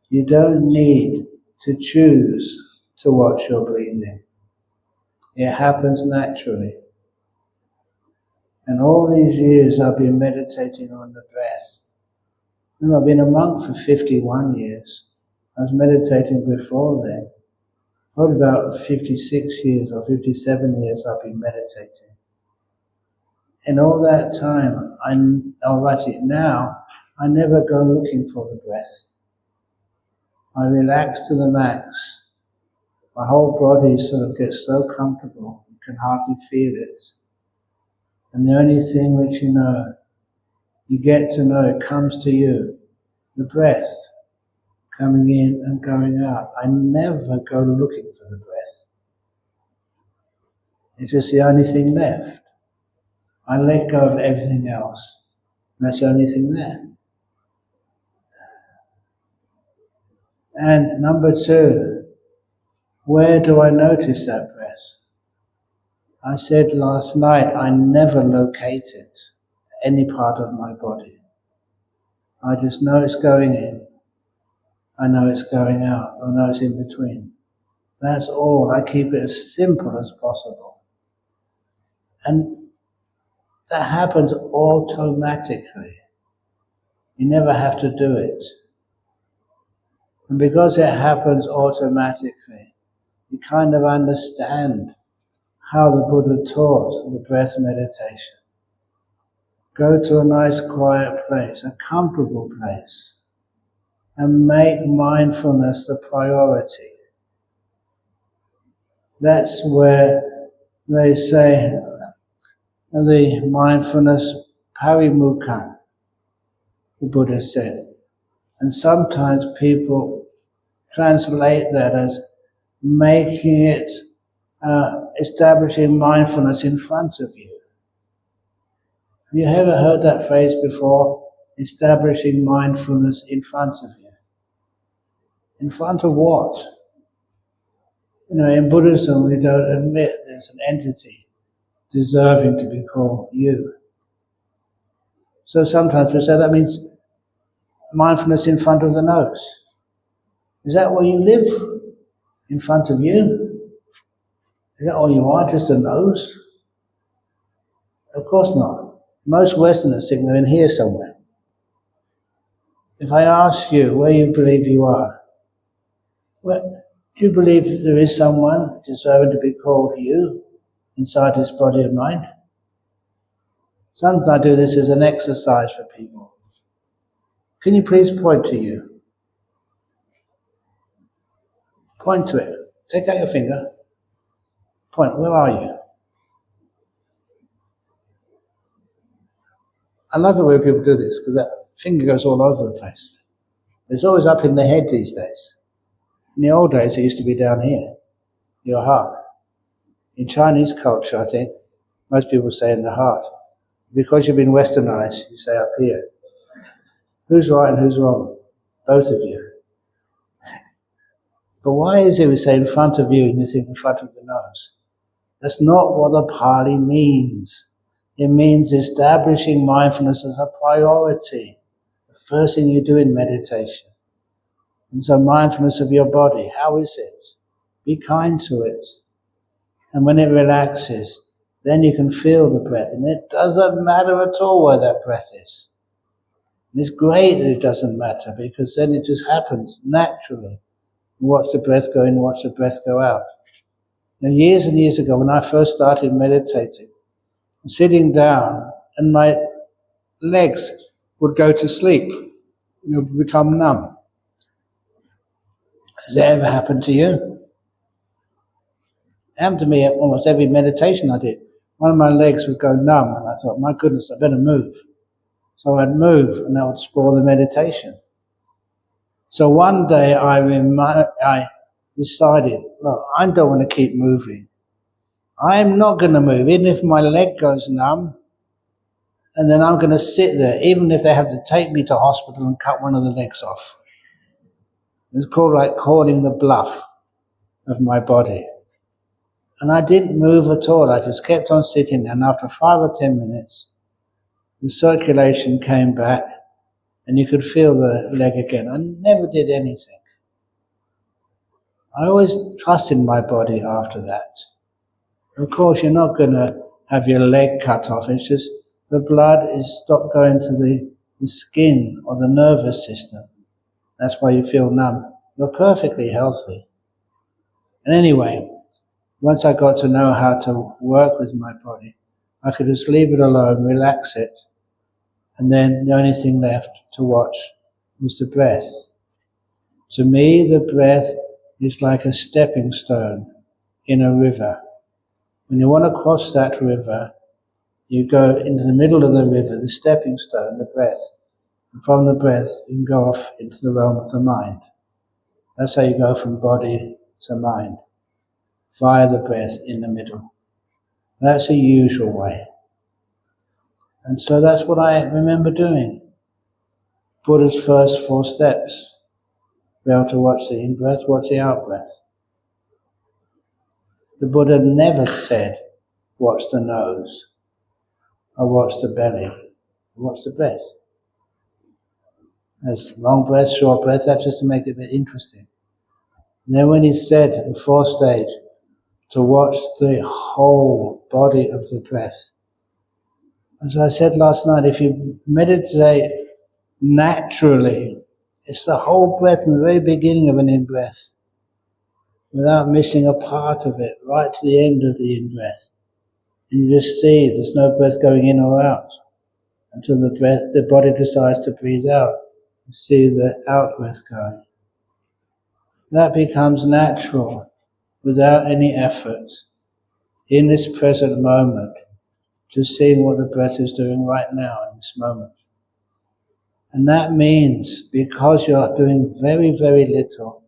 you don't need to choose to watch your breathing. It happens naturally. And all these years I've been meditating on the breath. I've been a monk for 51 years. I was meditating before then. Probably about 56 years or 57 years I've been meditating. In all that time, I'll write it now, I never go looking for the breath. I relax to the max. My whole body sort of gets so comfortable, you can hardly feel it. And the only thing which you get to know, it comes to you, the breath coming in and going out. I never go looking for the breath. It's just the only thing left. I let go of everything else, and that's the only thing there. And number two, where do I notice that breath? I said last night, I never located any part of my body. I just know it's going in. I know it's going out. I know it's in between. That's all. I keep it as simple as possible. And that happens automatically. You never have to do it. And because it happens automatically, you kind of understand how the Buddha taught the breath meditation. Go to a nice quiet place, a comfortable place, and make mindfulness the priority. That's where they say the mindfulness parimukha, the Buddha said. And sometimes people translate that as making it, establishing mindfulness in front of you. Have you ever heard that phrase before? Establishing mindfulness in front of you. In front of what? In Buddhism we don't admit there's an entity deserving to be called you. So sometimes we say that means mindfulness in front of the nose. Is that where you live? In front of you? Is that all you are, just a nose? Of course not. Most Westerners think they're in here somewhere. If I ask you where you believe you are, do you believe there is someone deserving to be called you inside this body of mind? Sometimes I do this as an exercise for people. Can you please point to you? Point to it. Take out your finger. Point. Where are you? I love the way people do this because that finger goes all over the place. It's always up in the head these days. In the old days, it used to be down here, your heart. In Chinese culture, I think, most people say in the heart. Because you've been westernized, you say up here. Who's right and who's wrong? Both of you. But why is it we say in front of you and you think in front of the nose? That's not what the Pali means. It means establishing mindfulness as a priority. The first thing you do in meditation. And so mindfulness of your body, how is it? Be kind to it. And when it relaxes, then you can feel the breath. And it doesn't matter at all where that breath is. And it's great that it doesn't matter, because then it just happens naturally. You watch the breath go in, watch the breath go out. Now, years and years ago, when I first started meditating, sitting down, and my legs would go to sleep. You would become numb. Has that ever happened to you? It happened to me at almost every meditation I did. One of my legs would go numb, and I thought, my goodness, I better move. So I'd move, and that would spoil the meditation. So one day I decided, look, I don't want to keep moving. I'm not going to move, even if my leg goes numb, and then I'm going to sit there, even if they have to take me to hospital and cut one of the legs off. It's called like calling the bluff of my body. And I didn't move at all. I just kept on sitting, and after 5 or 10 minutes, the circulation came back, and you could feel the leg again. I never did anything. I always trusted my body after that. Of course, you're not going to have your leg cut off. It's just the blood is stopped going to the skin or the nervous system. That's why you feel numb. You're perfectly healthy. And anyway, once I got to know how to work with my body, I could just leave it alone, relax it, and then the only thing left to watch was the breath. To me, the breath is like a stepping stone in a river. When you want to cross that river, you go into the middle of the river, the stepping stone, the breath. And from the breath, you can go off into the realm of the mind. That's how you go from body to mind, via the breath in the middle. That's a usual way. And so that's what I remember doing. Buddha's first 4 steps. Be able to watch the in-breath, watch the out-breath. The Buddha never said, watch the nose, or watch the belly, watch the breath. There's long breath, short breath, that's just to make it a bit interesting. And then when he said, the 4th stage, to watch the whole body of the breath. As I said last night, if you meditate naturally, it's the whole breath in the very beginning of an in-breath, without missing a part of it, right to the end of the in-breath. And you just see there's no breath going in or out until the body decides to breathe out. You see the out-breath going. That becomes natural, without any effort, in this present moment, just seeing what the breath is doing right now in this moment. And that means, because you're doing very, very little,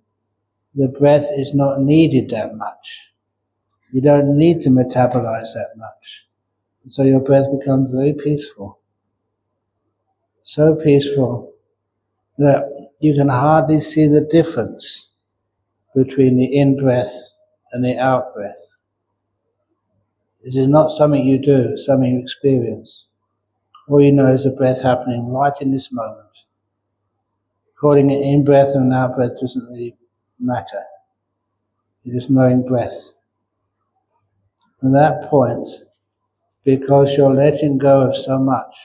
the breath is not needed that much. You don't need to metabolize that much. And so your breath becomes very peaceful. So peaceful that you can hardly see the difference between the in-breath and the out-breath. This is not something you do, it's something you experience. All you know is the breath happening right in this moment. Calling it in-breath and out-breath doesn't really matter. You're just knowing breath. At that point, because you're letting go of so much,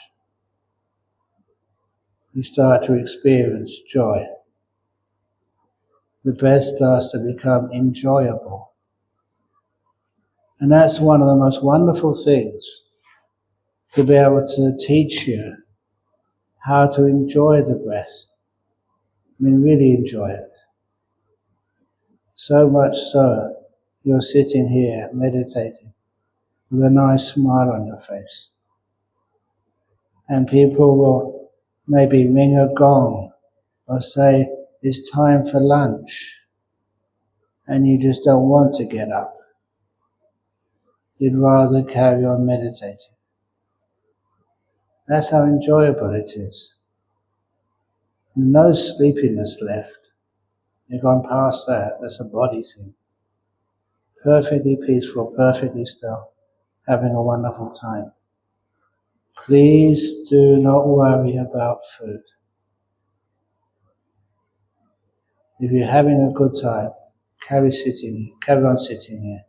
you start to experience joy. The breath starts to become enjoyable. And that's one of the most wonderful things, to be able to teach you how to enjoy the breath. I mean, really enjoy it. So much so, you're sitting here meditating with a nice smile on your face. And people will maybe ring a gong or say, it's time for lunch. And you just don't want to get up. You'd rather carry on meditating. That's how enjoyable it is. No sleepiness left. You've gone past that. That's a body thing. Perfectly peaceful, perfectly still, having a wonderful time. Please do not worry about food. If you're having a good time, carry on sitting here.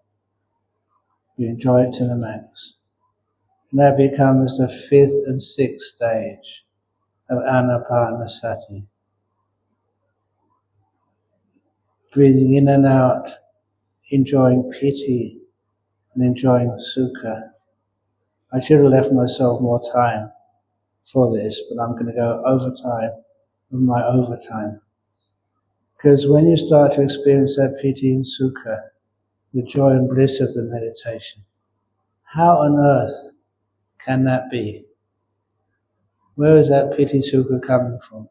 You enjoy it to the max. And that becomes the 5th and 6th stage of anapanasati. Breathing in and out, enjoying piti and enjoying sukha. I should have left myself more time for this, but I'm going to go overtime with my overtime. Because when you start to experience that piti and sukha, the joy and bliss of the meditation, how on earth can that be? Where is that piti sukha coming from?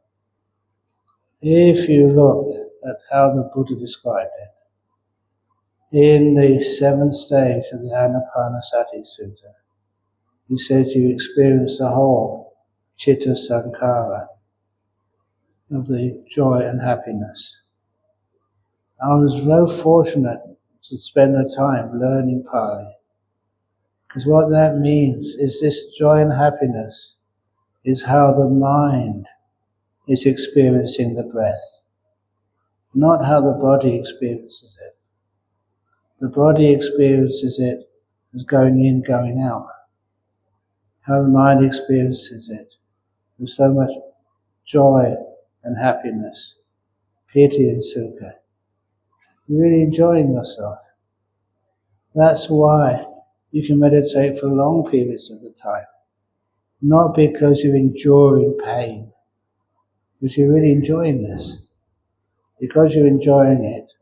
If you look at how the Buddha described it, in the 7th stage of the Anapanasati Sutta, he said you experience the whole chitta sankhara of the joy and happiness. I was very fortunate to spend the time learning Pali, because what that means is this joy and happiness is how the mind is experiencing the breath, not how the body experiences it. The body experiences it as going in, going out. How the mind experiences it with so much joy and happiness, piti and sukha. You're really enjoying yourself. That's why you can meditate for long periods of the time. Not because you're enduring pain, because you're really enjoying this. Because you're enjoying it,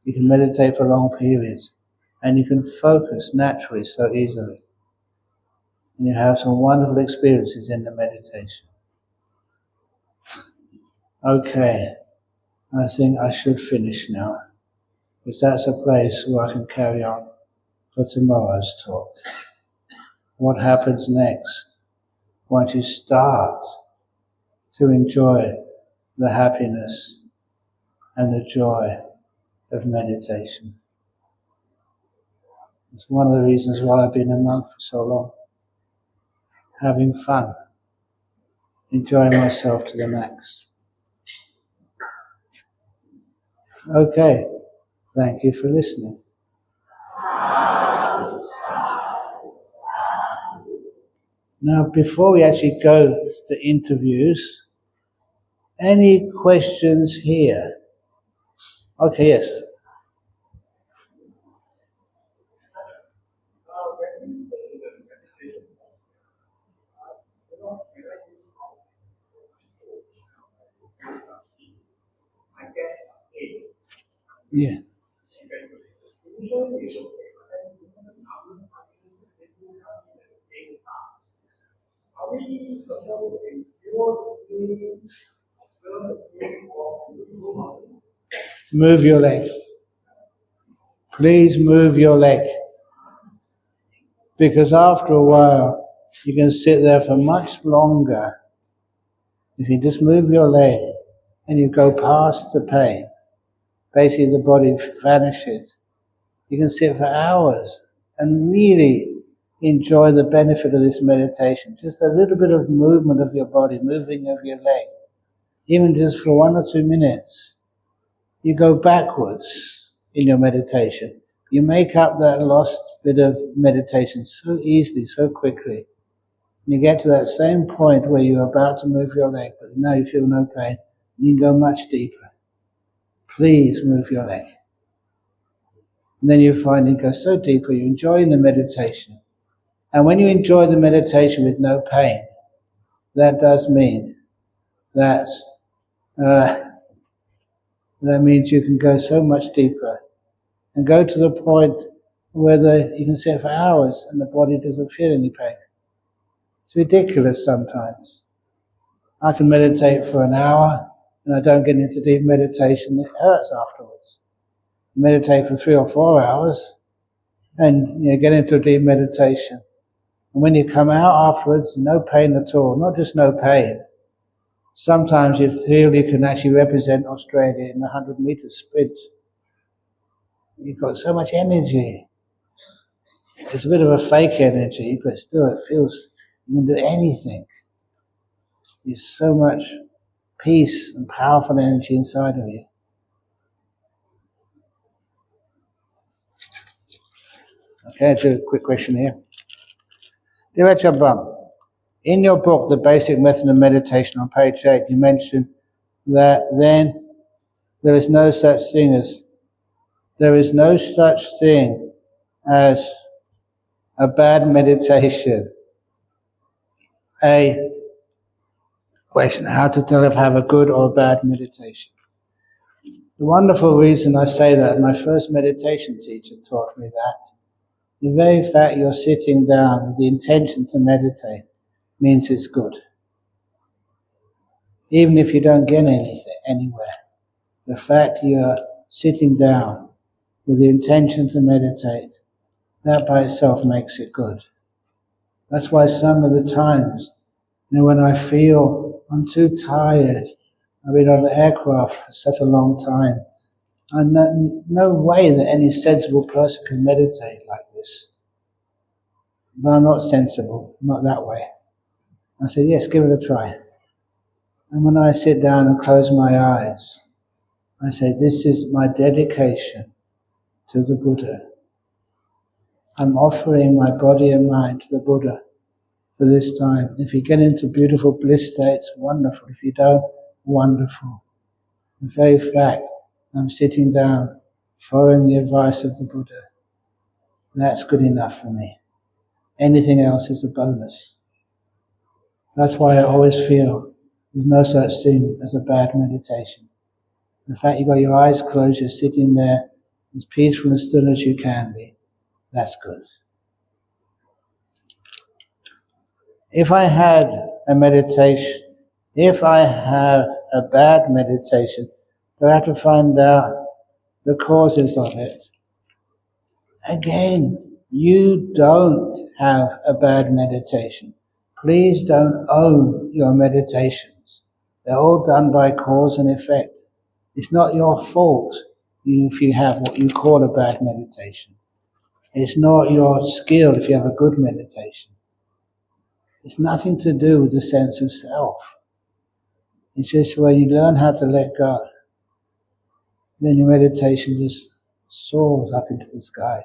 you can meditate for long periods and you can focus naturally so easily. And you have some wonderful experiences in the meditation. Okay, I think I should finish now, because that's a place where I can carry on for tomorrow's talk. What happens next once you start to enjoy the happiness and the joy of meditation? It's one of the reasons why I've been a monk for so long. Having fun, enjoying myself to the max. Okay, thank you for listening. Now, before we actually go to interviews, any questions here? Okay, yes. Yeah. Move your leg. Please move your leg. Because after a while, you can sit there for much longer. If you just move your leg and you go past the pain, basically the body vanishes. You can sit for hours and really enjoy the benefit of this meditation. Just a little bit of movement of your body, moving of your leg, even just for 1 or 2 minutes. You go backwards in your meditation. You make up that lost bit of meditation so easily, so quickly. And you get to that same point where you're about to move your leg, but now you feel no pain. You can go much deeper. Please move your leg. And then you find it goes so deeper, you're enjoying the meditation. And when you enjoy the meditation with no pain, that does mean that that means you can go so much deeper and go to the point where you can sit for hours and the body doesn't feel any pain. It's ridiculous sometimes. I can meditate for an hour and I don't get into deep meditation, it hurts afterwards. Meditate for 3 or 4 hours and get into a deep meditation. And when you come out afterwards, no pain at all, not just no pain. Sometimes you feel you can actually represent Australia in the 100-meter sprint. You've got so much energy. It's a bit of a fake energy, but still it feels you can do anything. There's so much peace and powerful energy inside of you. Okay, I'll do a quick question here. Dear Ajahn Brahm, In your book, The Basic Method of Meditation, on page 8, you mention that then there is no such thing as a bad meditation. A question, how to tell if I have a good or a bad meditation. The wonderful reason I say that, my first meditation teacher taught me that. The very fact you're sitting down with the intention to meditate means it's good. Even if you don't get anywhere. The fact you're sitting down with the intention to meditate, that by itself makes it good. That's why some of the times, when I feel I'm too tired, I've been on an aircraft for such a long time, and no way that any sensible person can meditate like this. But I'm not sensible, not that way. I said, yes, give it a try. And when I sit down and close my eyes, I say, this is my dedication to the Buddha. I'm offering my body and mind to the Buddha for this time. If you get into beautiful bliss states, wonderful. If you don't, wonderful. The very fact I'm sitting down, following the advice of the Buddha, that's good enough for me. Anything else is a bonus. That's why I always feel there's no such thing as a bad meditation. The fact you've got your eyes closed, you're sitting there as peaceful and still as you can be, that's good. If I have a bad meditation, I have to find out the causes of it. Again, you don't have a bad meditation. Please don't own your meditations. They're all done by cause and effect. It's not your fault if you have what you call a bad meditation. It's not your skill if you have a good meditation. It's nothing to do with the sense of self. It's just when you learn how to let go, then your meditation just soars up into the sky.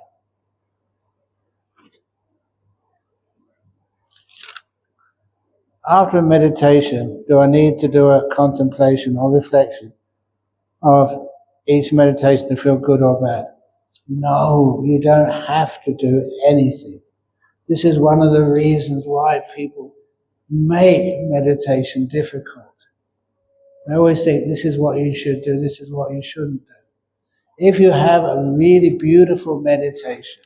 After meditation, do I need to do a contemplation or reflection of each meditation to feel good or bad? No, you don't have to do anything. This is one of the reasons why people make meditation difficult. They always think this is what you should do, this is what you shouldn't do. If you have a really beautiful meditation,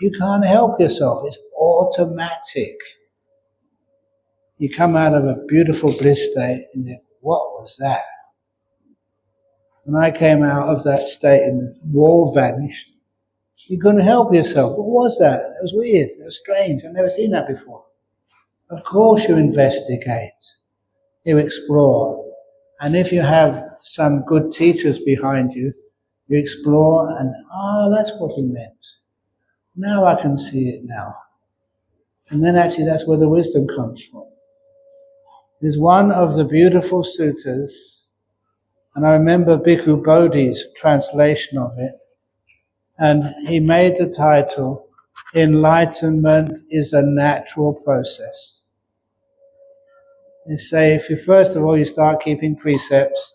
you can't help yourself. It's automatic. You come out of a beautiful bliss state and you think, what was that? When I came out of that state and the wall vanished, you couldn't help yourself. What was that? It was weird. It was strange. I've never seen that before. Of course you investigate. You explore. And if you have some good teachers behind you, you explore and, that's what he meant. Now I can see it now. And then actually that's where the wisdom comes from. There's one of the beautiful suttas, and I remember Bhikkhu Bodhi's translation of it, and he made the title, Enlightenment is a Natural Process. They say if you start keeping precepts,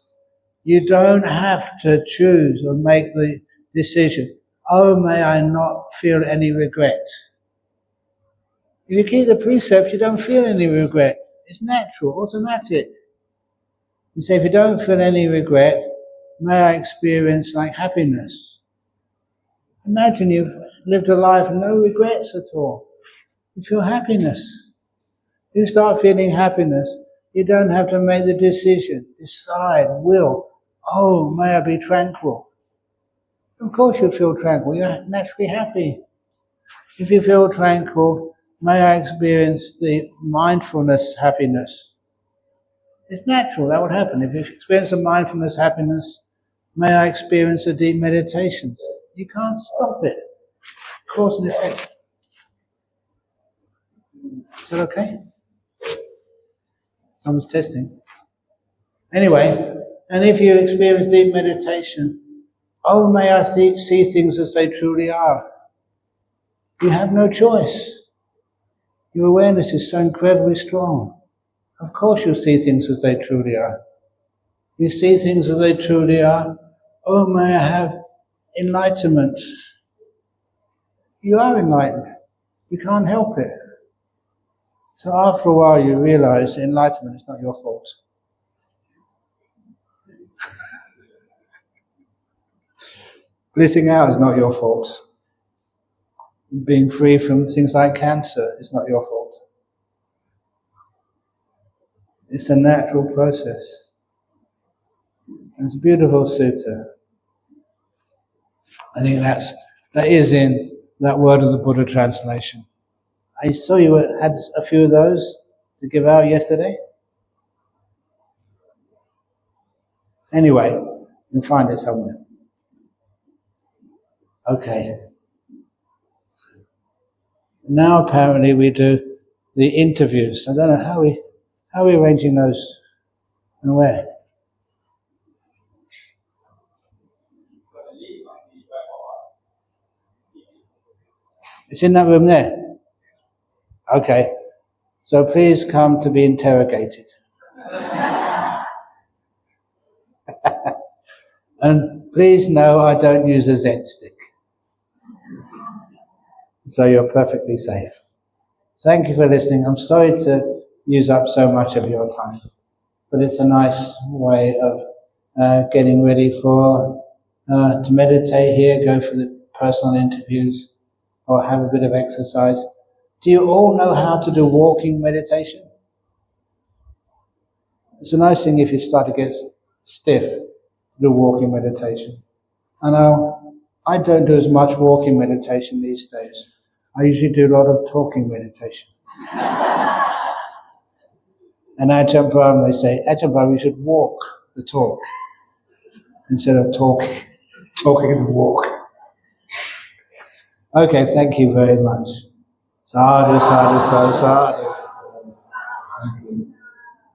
you don't have to choose or make the decision, may I not feel any regret. If you keep the precepts, you don't feel any regret. It's natural, automatic. You say, if you don't feel any regret, may I experience happiness. Imagine you've lived a life with no regrets at all. You feel happiness. If you start feeling happiness, you don't have to make the decision, decide, will, may I be tranquil. Of course you feel tranquil, you're naturally happy. If you feel tranquil, may I experience the mindfulness happiness. It's natural, that would happen. If you experience a mindfulness happiness, may I experience a deep meditation. You can't stop it. Cause and effect. Is that okay? Someone's testing. Anyway, and if you experience deep meditation, may I see things as they truly are. You have no choice. Your awareness is so incredibly strong. Of course you see things as they truly are. You see things as they truly are. Oh, may I have enlightenment. You are enlightened. You can't help it. So after a while you realize enlightenment is not your fault. Blissing out is not your fault. Being free from things like cancer is not your fault. It's a natural process. It's a beautiful sutta. I think that is in that word of the Buddha translation. I saw you had a few of those to give out yesterday. Anyway, you can find it somewhere. Okay. Now apparently we do the interviews. I don't know how are we arranging those and where? It's in that room there. Okay. So please come to be interrogated. And please know I don't use a Z stick. So you're perfectly safe. Thank you for listening. I'm sorry to use up so much of your time, but it's a nice way of getting ready for to meditate here, go for the personal interviews, or have a bit of exercise. Do you all know how to do walking meditation? It's a nice thing if you start to get stiff to do walking meditation. And I don't do as much walking meditation these days. I usually do a lot of talking meditation. And Ajahn Brahm, they say, Ajahn Brahm, you should walk the talk instead of talking the walk. Okay, thank you very much. Sadhu, sadhu, sadhu, sadhu. Thank you.